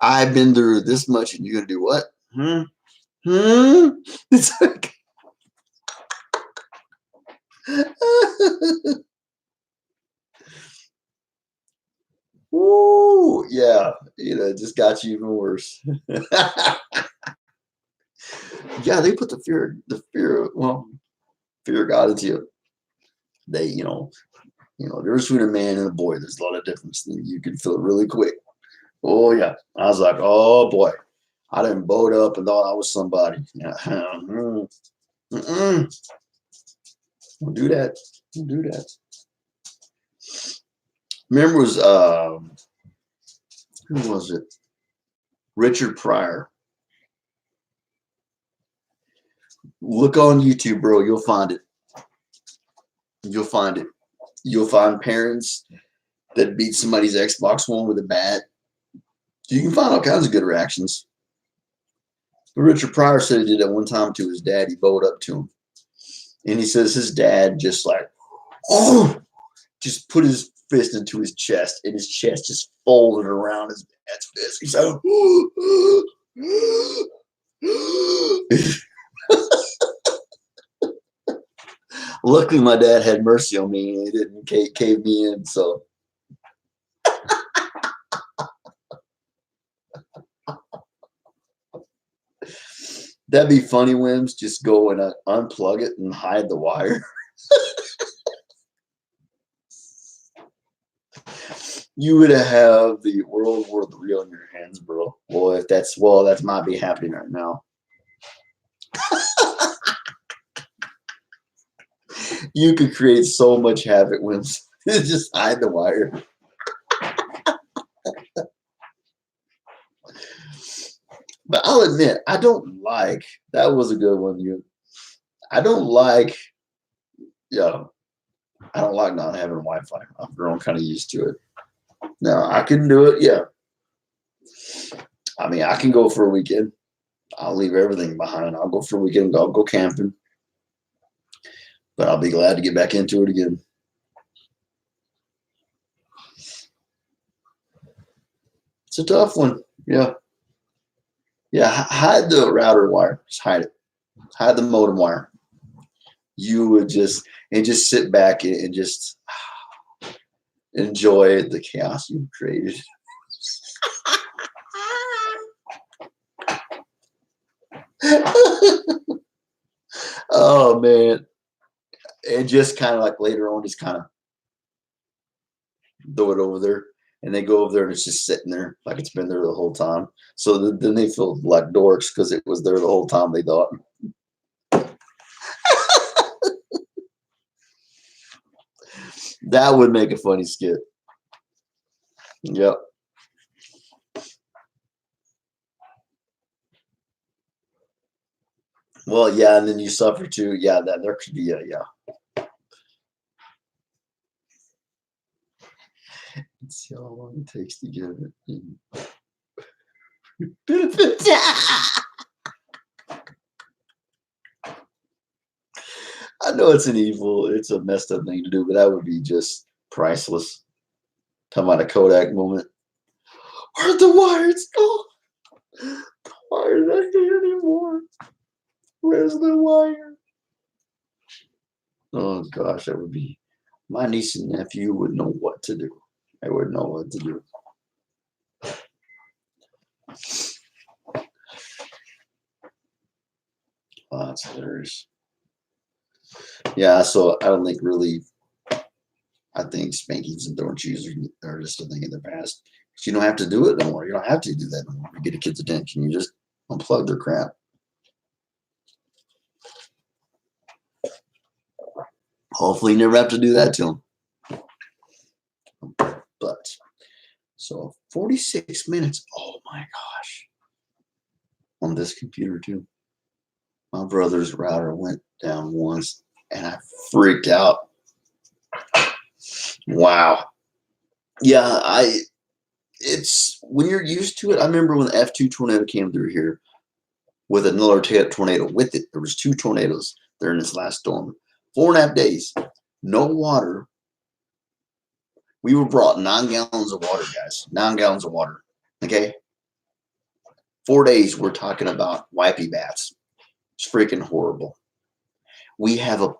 I've been through this much, and you're gonna do what? Hmm. Hmm. It's like, woo, yeah. You know, it just got you even worse. Yeah, they put fear of God into you. They, there's between a man and a boy. There's a lot of difference. You can feel it really quick. Oh yeah, I was like, oh boy, I didn't boat up and thought I was somebody. Yeah. Mm-mm. Don't do that. Don't do that. Remember, it was who was it? Richard Pryor. Look on YouTube, bro. You'll find it. You'll find it. You'll find parents that beat somebody's Xbox One with a bat. You can find all kinds of good reactions. But Richard Pryor said he did that one time to his dad. He bowled up to him, and he says his dad just like, oh, just put his fist into his chest, and his chest just folded around his dad's fist. He's like, luckily my dad had mercy on me and he didn't cave me in. So that'd be funny, Wims. Just go and unplug it and hide the wire. You would have the World War III on your hands, bro. Well, if that might be happening right now. You could create so much havoc, Wims. Just hide the wire. But I'll admit, I don't like that was a good one. I don't like, yeah, I don't like not having Wi-Fi. I've grown kind of used to it. No, I can do it. Yeah, I mean, I can go for a weekend. I'll leave everything behind. I'll go for a weekend. I'll go camping, but I'll be glad to get back into it again. It's a tough one. Yeah, yeah. Hide the router wire. Just hide it. Hide the modem wire. You would just sit back and just enjoy the chaos you've created. Oh man. And just kind of like later on, just kind of throw it over there. And they go over there and it's just sitting there like it's been there the whole time. So then they feel like dorks because it was there the whole time, they thought. That would make a funny skit. Yep. Well, yeah, and then you suffer too. Yeah, that there could be a yeah. Let's see how long it takes to get it in benefits. I know it's it's a messed up thing to do, but that would be just priceless. Talking about a Kodak moment. Where'd the wires go? The wire's not here anymore. Where's the wire? Oh gosh, that would be my niece and nephew would know what to do. They would know what to do. Oh, that's hilarious. Yeah, so I don't think really. I think spankings and throwing shoes are just a thing in the past. You don't have to do it no more. You don't have to do that no more to get a kid's attention. You just unplug their crap. Hopefully, you never have to do that to them. But so 46 minutes. Oh my gosh. On this computer too. My brother's router went down once and I freaked out. Wow. Yeah, it's when you're used to it. I remember when the F2 tornado came through here with another tornado with it. There was 2 tornadoes during this last storm. 4.5 days, no water. We were brought 9 gallons of water, guys. 9 gallons of water. Okay. 4 days, we're talking about wipey baths. It's freaking horrible. We have a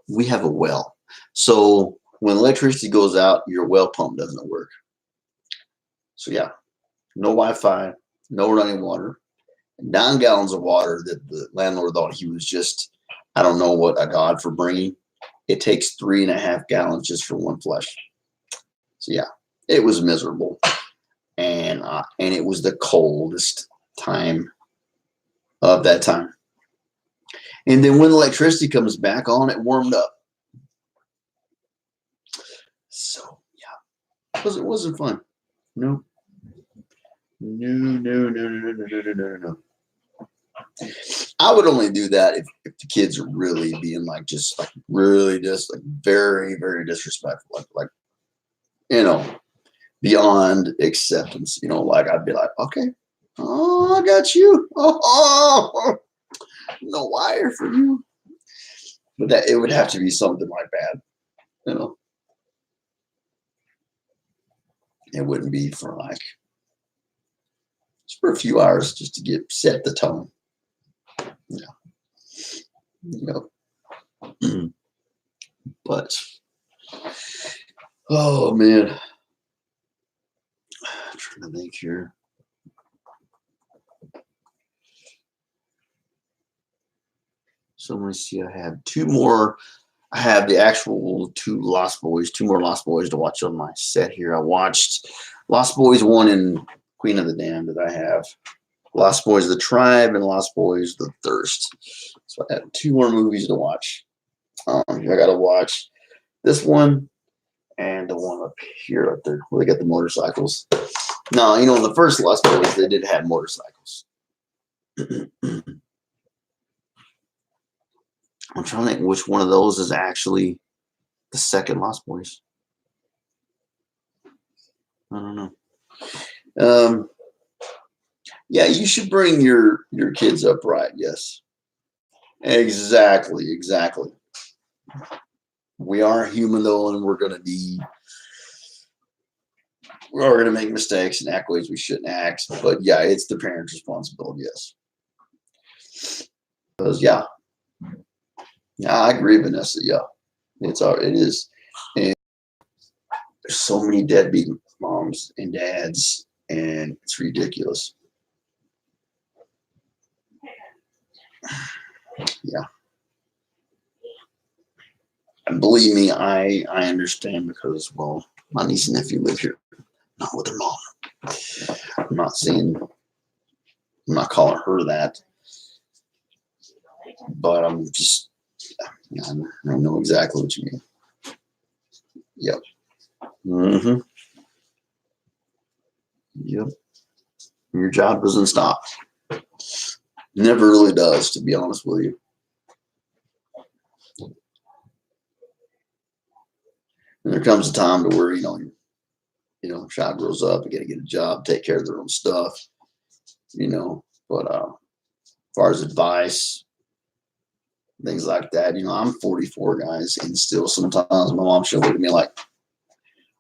well. So when electricity goes out, your well pump doesn't work. So yeah, no Wi-Fi, no running water. 9 gallons of water that the landlord thought he was just, I don't know what, a god for bringing. It takes 3.5 gallons just for one flush. So yeah, it was miserable, and it was the coldest time of that time. And then when electricity comes back on, it warmed up. So yeah, it wasn't fun. No. I would only do that if the kids are really being really just very, very disrespectful, like beyond acceptance. Like I'd be like, okay, oh, I got you. Oh, no wire for you. But that it would have to be something like that. It wouldn't be for just for a few hours just to set the tone. Yeah. But oh man, I'm trying to think here. So let me see. I have 2 more. I have the actual 2 more Lost Boys to watch on my set here. I watched Lost Boys 1 and Queen of the Damned that I have. Lost Boys The Tribe and Lost Boys The Thirst. So I have 2 more movies to watch. I got to watch this one and the one up here up there where they got the motorcycles. No, in the first Lost Boys, they did have motorcycles. I'm trying to think which one of those is actually the second Lost Boys. I don't know. Yeah, you should bring your kids up right. Yes. Exactly. We are human though, and we're gonna make mistakes and act ways we shouldn't act. But yeah, it's the parent's responsibility. Yes. Because yeah, I agree, Vanessa. Yeah, it is. And there's so many deadbeat moms and dads, and it's ridiculous. Yeah. And believe me, I understand because, well, my niece and nephew live here, not with their mom. I'm not calling her that, but I know exactly what you mean. Yep. Mm-hmm. Yep. Your job doesn't stop. Never really does, to be honest with you. And there comes a time to where, child grows up, they got to get a job, take care of their own stuff, but as far as advice, things like that, I'm 44, guys, and still sometimes my mom, she'll look at me like,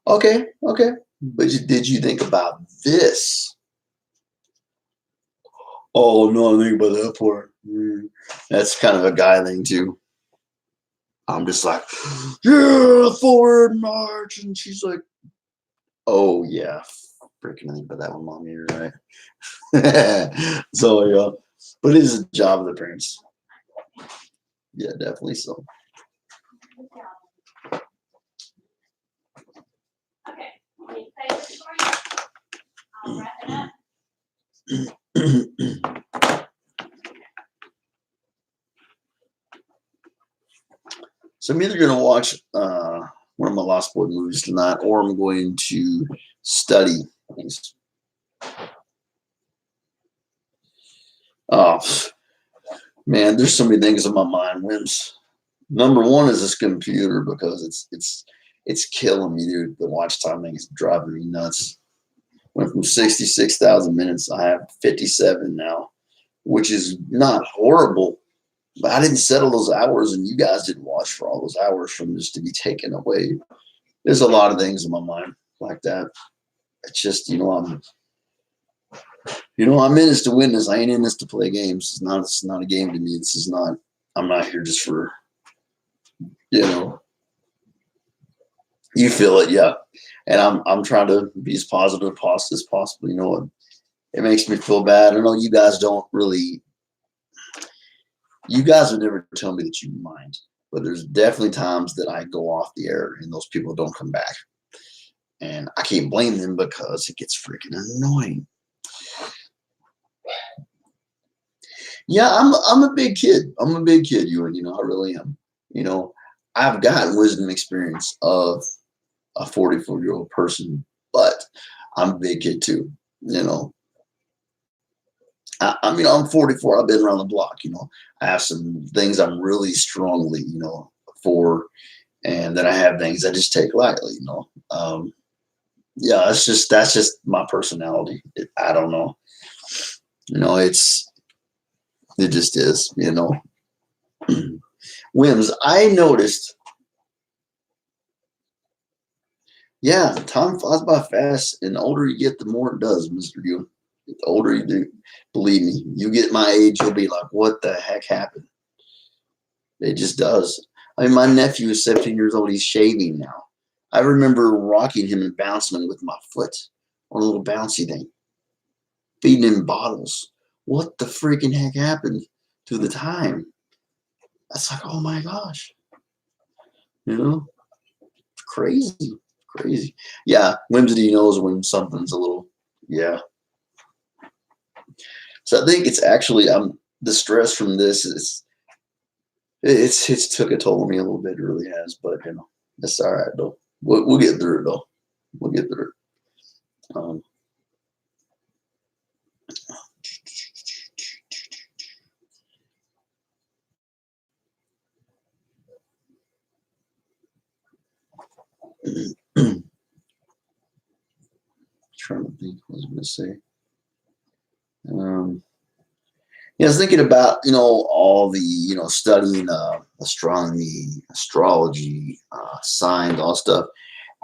okay, but did you think about this? Oh, no, I think about that part. That's kind of a guy thing too. I'm just like, yeah, forward march. And she's like, oh, yeah, freaking think about that one, Mom. You're right. So, yeah, but it is a job of the parents. Yeah, definitely so. Okay, any favorites for you? I'll wrap it up. So I'm either going to watch one of my Lost Boy movies tonight, or I'm going to study things. Oh, man, there's so many things in my mind. Wins. Number one is this computer, because it's killing me, dude. The watch time thing is driving me nuts. Went from 66,000 minutes. I have 57 now, which is not horrible. But I didn't settle those hours, and you guys didn't watch for all those hours from this to be taken away. There's a lot of things in my mind like that. It's just, I'm in this to win this. I ain't in this to play games. It's not a game to me. This is not. I'm not here just for, you feel it, yeah. And I'm trying to be as positive as possible. You know what? It makes me feel bad. I know you guys don't really. You guys would never tell me that you mind, but there's definitely times that I go off the air and those people don't come back, and I can't blame them because it gets freaking annoying. Yeah, I'm a big kid. I'm a big kid, Ewan. I really am. I've got wisdom experience of a 44-year-old person, but I'm a big kid too. I'm 44. I've been around the block. I have some things I'm really strongly, for, and then I have things I just take lightly. Yeah, that's just my personality. I don't know. It just is. Whims. I noticed. Yeah, time flies by fast, and the older you get, the more it does, Mr. Ewan. The older you do, believe me, you get my age, you'll be like, what the heck happened? It just does. I mean, my nephew is 17 years old. He's shaving now. I remember rocking him and bouncing him with my foot on a little bouncy thing, feeding him bottles. What the freaking heck happened to the time? That's like, oh my gosh. Crazy. Crazy. Yeah, whimsy knows when something's a little, yeah. So I think it's actually the stress from this is it's took a toll on me a little bit. It really has, but it's all right though. We'll get through it though. We'll get through it. Trying to think what I was going to say. I was thinking about all the studying astronomy, astrology, signs, all stuff,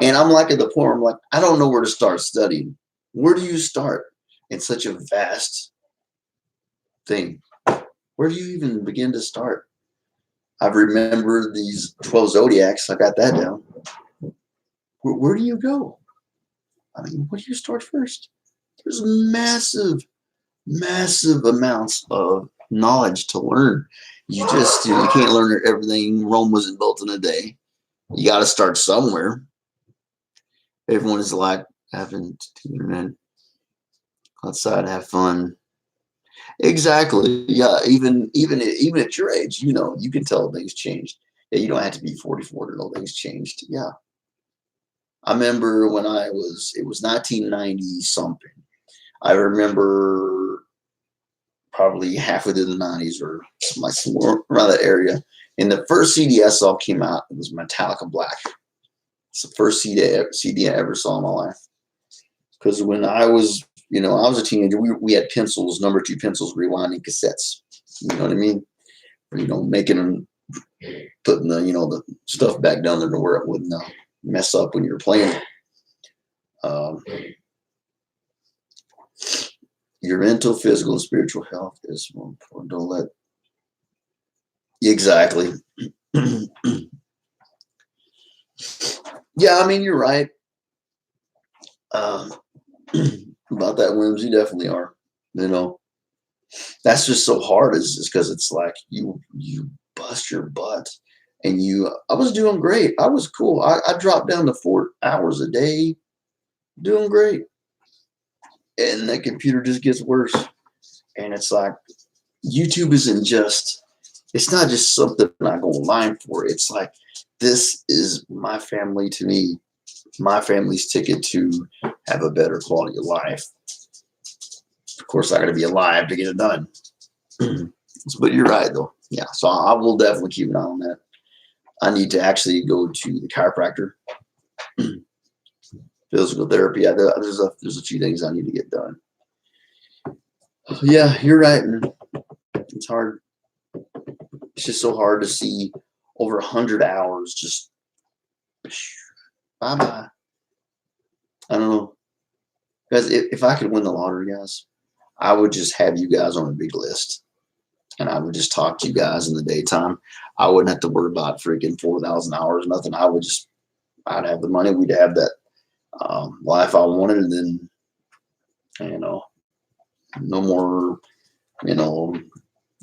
and I'm like at the point where I'm like, I don't know where to start studying. Where do you start in such a vast thing? Where do you even begin to start? I've remembered these 12 zodiacs. I got that down. Where do you go? I mean, where do you start first? There's massive amounts of knowledge to learn. You just you can't learn everything. Rome wasn't built in a day. You got to start somewhere. Everyone is like having to internet outside, have fun. Exactly. Yeah. Even at your age, you can tell things changed. Yeah, you don't have to be 44 to know things changed. Yeah. I remember when it was 1990 something. I remember probably halfway through the 90s or somewhere around that area. And the first CD I saw came out, it was Metallica Black. It's the first CD I ever saw in my life. Because when I was, I was a teenager, we had pencils, number 2 pencils, rewinding cassettes. You know what I mean? Making them, putting the stuff back down there to where it wouldn't mess up when you were playing. Your mental, physical, and spiritual health is more important. Don't let. Exactly. Yeah, I mean, you're right. About that, Williams, you definitely are. That's just so hard, is because it's like you bust your butt, and I was doing great. I was cool. I dropped down to 4 hours a day, doing great. And the computer just gets worse. And it's like, YouTube it's not just something I go online for. It's like, this is my family to me, my family's ticket to have a better quality of life. Of course, I got to be alive to get it done. But you're right, though. Yeah, so I will definitely keep an eye on that. I need to actually go to the chiropractor. Physical therapy. There's a few things I need to get done. Yeah, you're right. It's hard. It's just so hard to see over 100 hours just bye-bye. I don't know. Guys, if I could win the lottery, guys, I would just have you guys on a big list. And I would just talk to you guys in the daytime. I wouldn't have to worry about freaking 4,000 hours, nothing. I'd have the money. We'd have that life I wanted. And then, no more,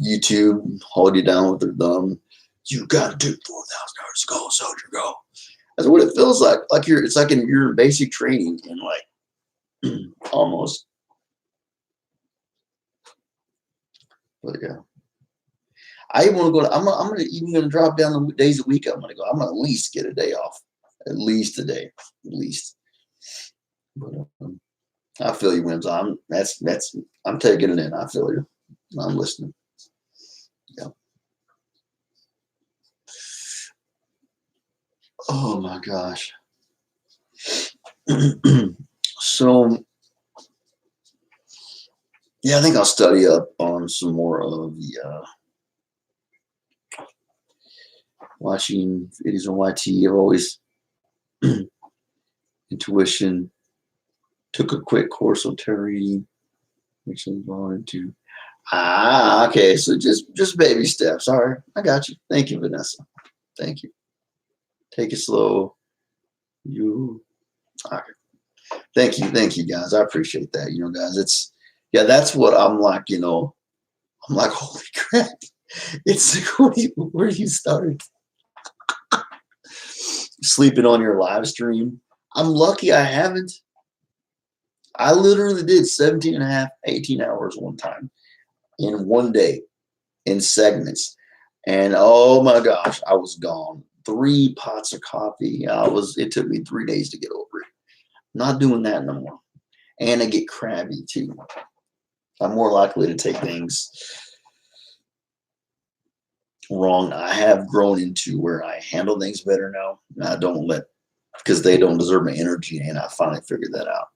YouTube hold you down with their thumb. You got to do 4,000 hours. Go, soldier, go. That's what it feels like. It's like you're in basic training and almost. But yeah. I want to go. I'm gonna drop down the days a week. I'm gonna go. I'm gonna at least get a day off, at least a day, at least. But I feel you, Wims. I'm taking it in. I feel you. I'm listening. Yeah. Oh my gosh. So yeah, I think I'll study up on some more of the. Watching videos on YT. I've always intuition. Took a quick course on tarot reading, which I'm going to. Okay. So just baby steps. All right, I got you. Thank you, Vanessa. Thank you. Take it slow. Okay. Thank you, guys. I appreciate that. Guys, that's what I'm like. I'm like, holy crap! It's where do you start? Sleeping on your live stream. I'm lucky I haven't. I literally did 17 and a half, 18 hours one time in one day in segments. And oh my gosh, I was gone. 3 pots of coffee. It took me 3 days to get over it. Not doing that no more. And I get crabby too. I'm more likely to take things wrong. I have grown into where I handle things better now. I don't because they don't deserve my energy, and I finally figured that out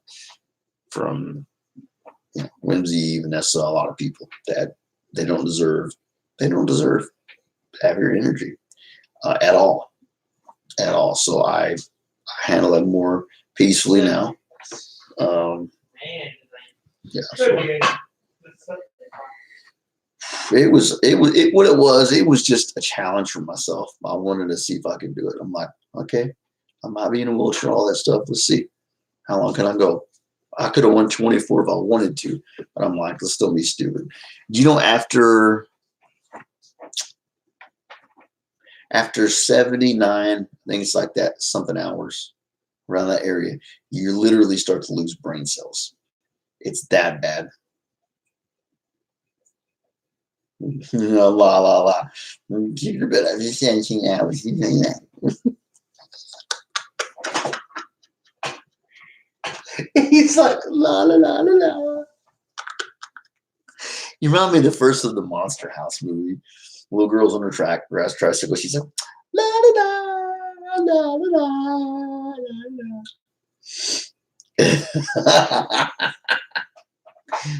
from Whimsy, Vanessa, a lot of people that they don't deserve to have your energy at all. So I handle it more peacefully now. Yeah. So. It was just a challenge for myself. I wanted to see if I could do it. I'm like, okay, I might be in a wheelchair, all that stuff. Let's see. How long can I go? I could have won 24 if I wanted to, but I'm like, let's still be stupid. After 79, things like that, something hours around that area, you literally start to lose brain cells. It's that bad. La la la. Keep your bed after 17 hours. You doing that? He's like la la la la la. You remind me of the first of the Monster House movie. Little girl's on her tricycle. She's like la la la la la la.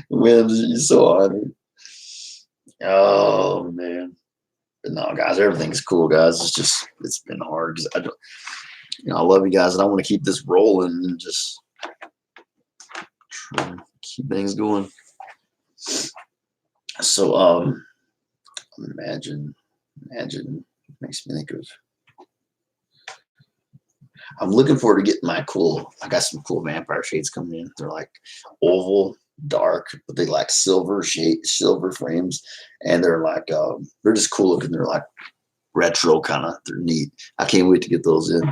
Wims, you're so honored. Oh man. But no, guys, everything's cool, guys. It's been hard because I don't, I love you guys and I want to keep this rolling and just try to keep things going. So imagine makes me think of, I'm looking forward to getting I got some cool vampire shades coming in. They're like oval, dark, but they like silver frames, and they're like they're just cool looking. They're like retro kind of. They're neat. I can't wait to get those in.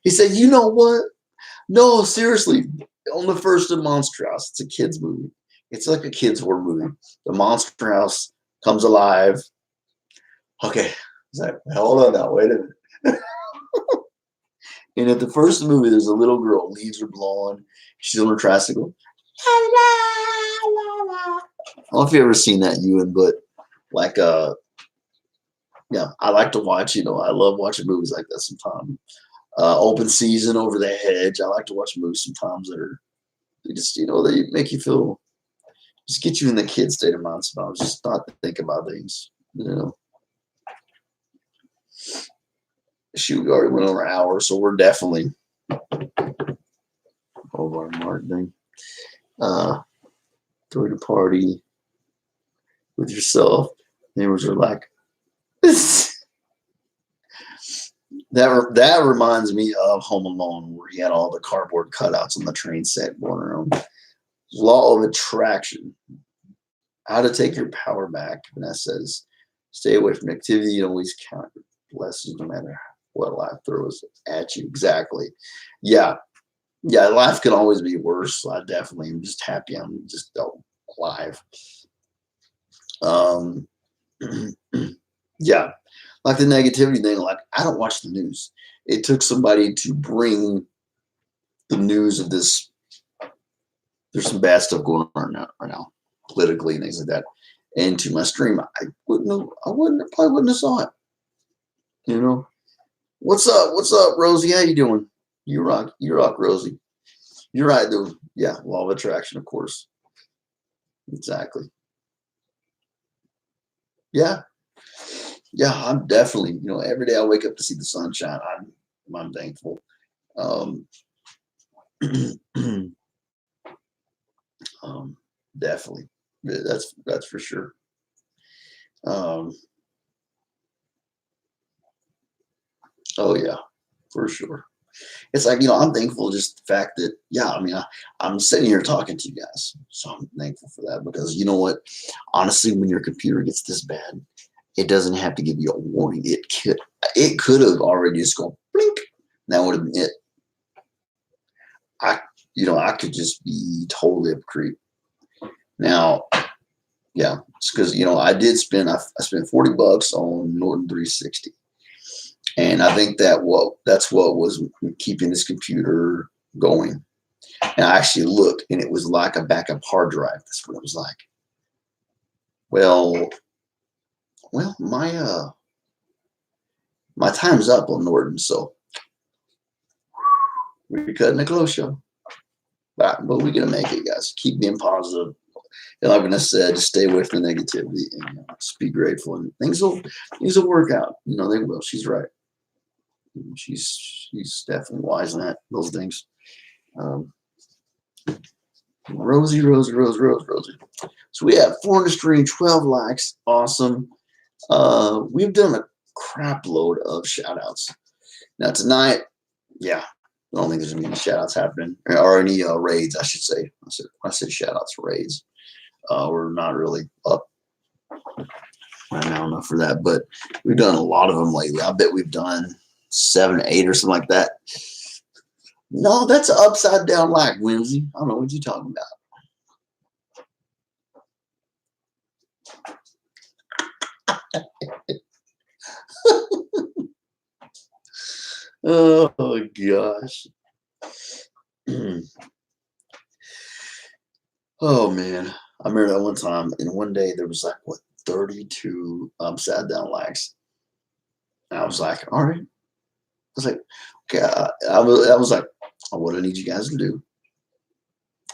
He said, "You know what? No, seriously, on the first of Monster House, it's a kids movie. It's like a kids horror movie. The Monster House comes alive." Okay, it's like, hold on now, wait a minute. And at the first movie, there's a little girl, leaves are blowing. She's on her tricycle. I don't know if you've ever seen that, Ewan, but like, yeah, I like to watch, I love watching movies like that sometimes. Open Season, Over the Hedge. I like to watch movies sometimes they just, they make you feel, just get you in the kid state of mind sometimes, just not to think about things, Shoot, we already went over an hour, so we're definitely over our mark thing. Throw the party with yourself. Neighbors are like, that reminds me of Home Alone, where he had all the cardboard cutouts on the train set going around. Law of attraction. How to take your power back. And that says, stay away from activity. You always count your blessings, no matter what life throws at you. Exactly. Yeah. Life can always be worse. I definitely am just happy I'm just alive. Yeah. Like the negativity thing, like I don't watch the news. It took somebody to bring the news of this. There's some bad stuff going on right now, politically and things like that, into my stream. I probably wouldn't have saw it. What's up, Rosie? How you doing? You rock, Rosie. You're right, though. Yeah, law of attraction, of course. Exactly. Yeah. I'm definitely, every day I wake up to see the sunshine. I'm thankful. Definitely. That's for sure. Oh yeah, for sure. It's like, I'm thankful just the fact that, I'm sitting here talking to you guys. So I'm thankful for that because you know what? Honestly, when your computer gets this bad, it doesn't have to give you a warning. It could have already just gone blink. That would have been it. I could just be totally a creep. Now, yeah, it's because, I spent $40 on Norton 360. And I think that's what was keeping this computer going. And I actually looked, and it was like a backup hard drive. That's what it was like. Well, my time's up on Norton, so we're cutting a close show. But we're gonna make it, guys. Keep being positive. And like I said, just stay away from the negativity and just be grateful, and things will work out. They will. She's right. She's definitely wise in those things. Rosie. So we have 400 stream, 12 likes. Awesome. We've done a crap load of shout outs. Now tonight, I don't think there's any shout outs happening or any raids, I should say. I said shout outs, raids. We're not really up right now enough for that, but we've done a lot of them lately. I bet we've done 7, 8 or something like that. No, that's an upside down like, Whimsy. I don't know what you're talking about. Oh gosh. Oh man. I remember that one time, and one day there was like 32 upside down likes. And I was like, all right. I was like, okay. I was like, what I need you guys to do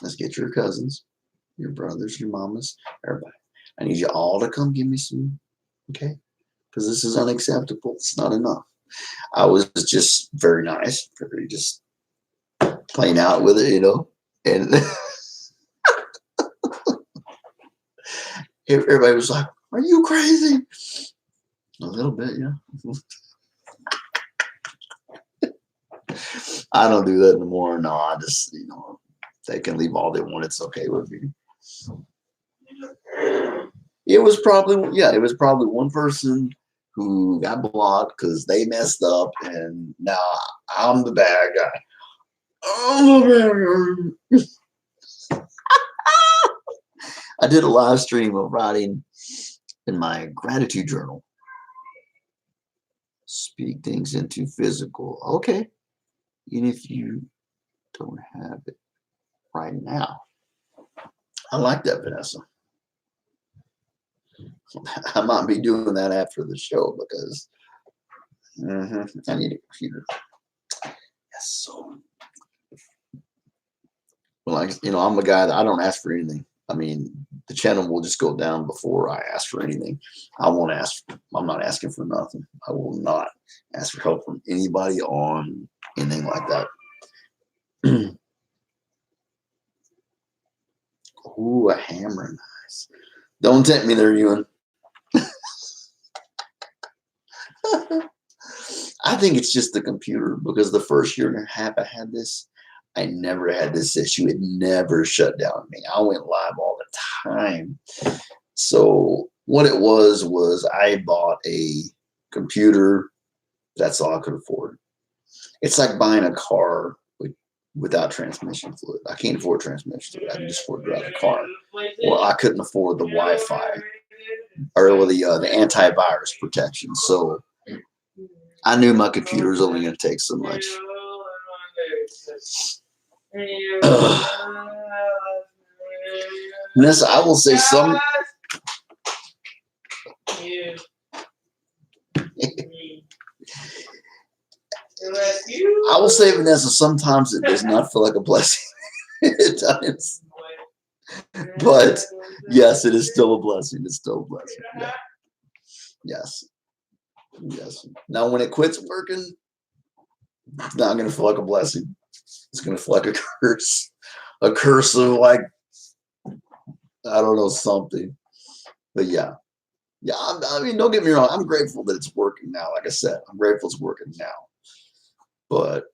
is get your cousins, your brothers, your mamas, everybody. I need you all to come give me some, okay? Because this is unacceptable. It's not enough. I was just very nice, very just playing out with it, and everybody was like, "Are you crazy?" A little bit, yeah. I don't do that anymore. No, I just, they can leave all they want. It's okay with me. It was probably one person who got blocked because they messed up, and now I'm the bad guy. I'm the bad guy. I did a live stream of writing in my gratitude journal. Speak things into physical. Okay. Even if you don't have it right now. I like that, Vanessa. I might be doing that after the show because I need a computer. Yes, so I'm a guy that I don't ask for anything. I mean, the channel will just go down before I ask for anything. I'm not asking for nothing. I will not ask for help from anybody on anything like that. Ooh, a hammer, nice. Don't tempt me there, Ewan. I think it's just the computer because the first year and a half I had this, I never had this issue. It never shut down on me. I went live all the time. So what it was I bought a computer. That's all I could afford. It's like buying a car without transmission fluid. I can't afford transmission fluid. I can just afford to drive a car. Well, I couldn't afford the Wi-Fi or the antivirus protection. So I knew my computer was only going to take so much. Vanessa, I will say some. I will say, Vanessa, sometimes it does not feel like a blessing at times. But yes, it is still a blessing. It's still a blessing. Yeah. Yes. Yes. Now, when it quits working, it's not going to feel like a blessing. It's going to feel like a curse. A curse of like, I don't know, something. But yeah. Yeah, I mean, don't get me wrong. I'm grateful that it's working now. Like I said, I'm grateful it's working now. But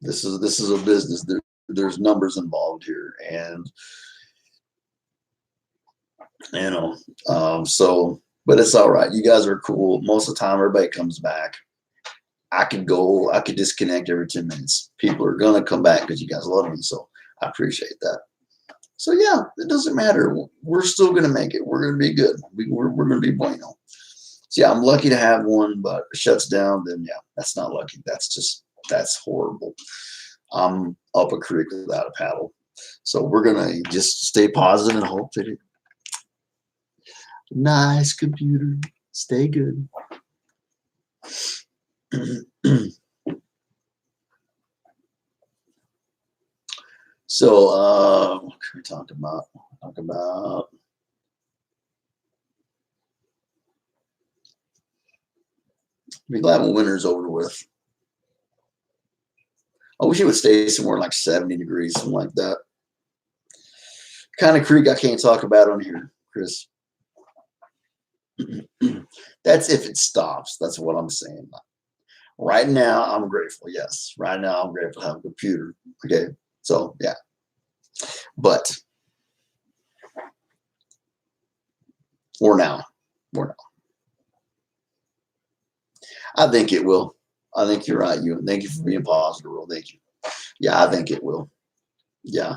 this is a business. There's numbers involved here, and so. But it's all right. You guys are cool. Most of the time, everybody comes back. I could disconnect every 10 minutes. People are gonna come back because you guys love me. So I appreciate that. So yeah, it doesn't matter. We're still gonna make it. We're gonna be good. We're gonna be bueno. So yeah, I'm lucky to have one, but it shuts down. Then yeah, that's not lucky. That's horrible. I'm up a creek without a paddle. So we're gonna just stay positive and hope that nice computer, stay good. So what can we talk about? Be glad when winter's over with. I wish it would stay somewhere like 70 degrees, something like that. Kind of creek I can't talk about on here, Chris. That's if it stops. That's what I'm saying. Right now, I'm grateful. Yes, right now I'm grateful to have a computer. Okay, so yeah, but for now. I think it will. I think you're right. Thank you for being positive, Will. Thank you. Yeah, I think it will. Yeah,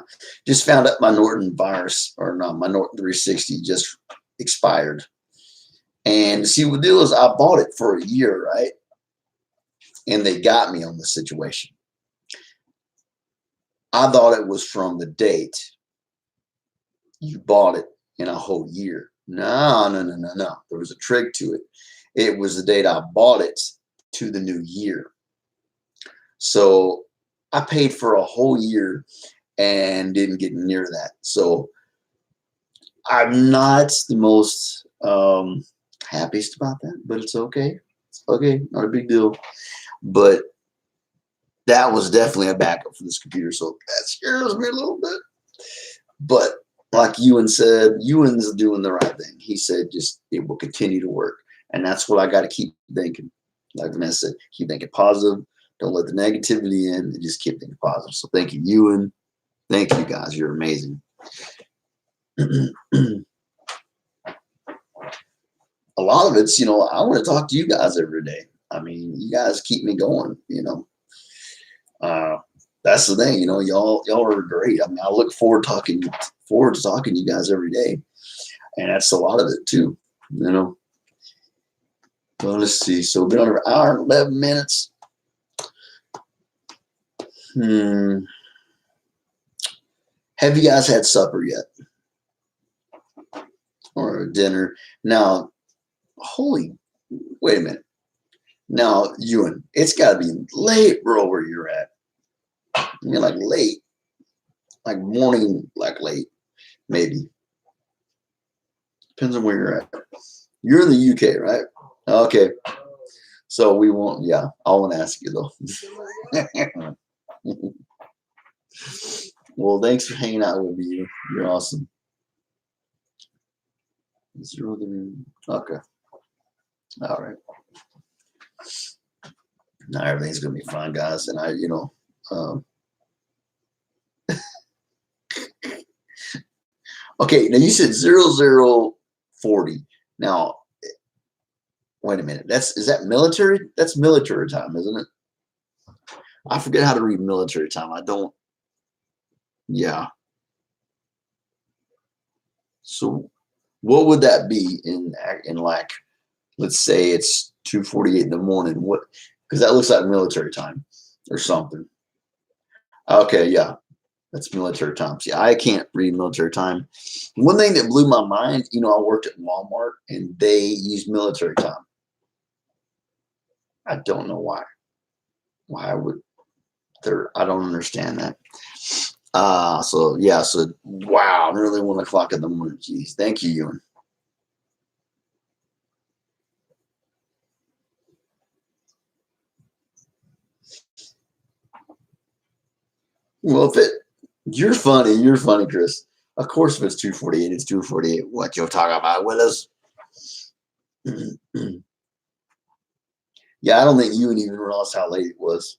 just found out my Norton virus, or not, my Norton 360 just expired. And see, what the deal is, I bought it for a year, right? And they got me on the situation. I thought it was from the date you bought it in a whole year. No. There was a trick to it. It was the date I bought it to the new year. So I paid for a whole year and didn't get near that. So I'm not the most happiest about that, but it's okay. It's okay, not a big deal. But that was definitely a backup for this computer, so that scares me a little bit. But like Ewan said, Ewan's doing the right thing. He said just it will continue to work. And that's what I got to keep thinking. Like Vanessa said, keep thinking positive. Don't let the negativity in and just keep thinking positive. So thank you, Ewan. Thank you, guys. You're amazing. A lot of it's, I want to talk to you guys every day. I mean, you guys keep me going, that's the thing, y'all are great. I mean, I look forward to talking to you guys every day. And that's a lot of it too, Well, let's see. So we've been on an hour and 11 minutes. Have you guys had supper yet? Or dinner? Now, wait a minute. Now, Ewan, it's got to be late, bro, where you're at. I mean, like late. Like morning, like late, maybe. Depends on where you're at. You're in the UK, right? Okay. So we won't, I won't ask you though. Well, thanks for hanging out with me. You're awesome. Okay. All right. Now everything's gonna be fine, guys. And okay, now you said 0040. Now, wait a minute. Is that military? That's military time, isn't it? I forget how to read military time. I don't. Yeah. So, what would that be in like, let's say it's 2:48 in the morning? What? Because that looks like military time or something. Okay, yeah. That's military time. See, I can't read military time. One thing that blew my mind, I worked at Walmart and they use military time. I don't know why. Why would I don't understand that. So wow, nearly 1:00 in the morning. Jeez, thank you, Ewan. Well, you're funny, Chris. Of course, if it's 2:48, it's 2:48. What you'll talk about with us? Yeah, I don't think Ewan even realized how late it was.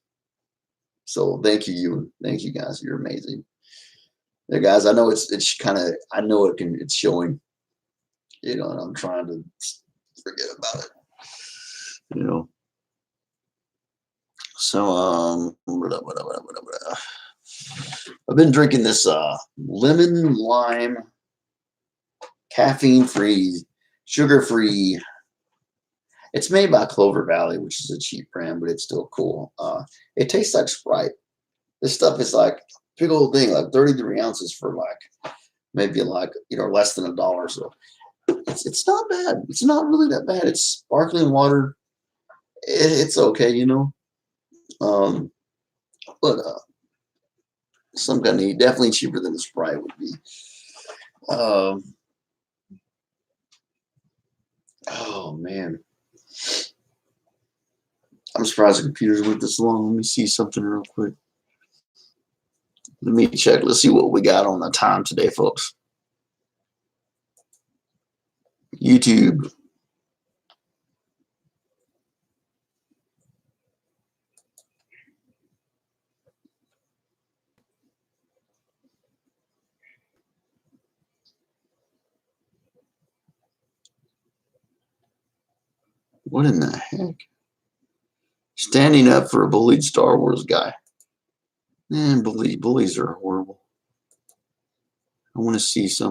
So thank you, Ewan. Thank you, guys. You're amazing. Yeah, guys, I know it's kind of, I know it's showing, and I'm trying to forget about it, So I've been drinking this lemon lime, caffeine free, sugar free. It's made by Clover Valley, which is a cheap brand, but it's still cool. It tastes like Sprite. This stuff is like big old thing, like 33 ounces for like maybe like less than $1. So it's not bad. It's not really that bad. It's sparkling water. It's okay, but some kind of definitely cheaper than the Sprite would be. Oh man, I'm surprised the computers went this long. Let me see something real quick. Let me check. Let's see what we got on the time today, folks. YouTube. What in the heck? Standing up for a bullied Star Wars guy. Man, bullies are horrible. I want to see some.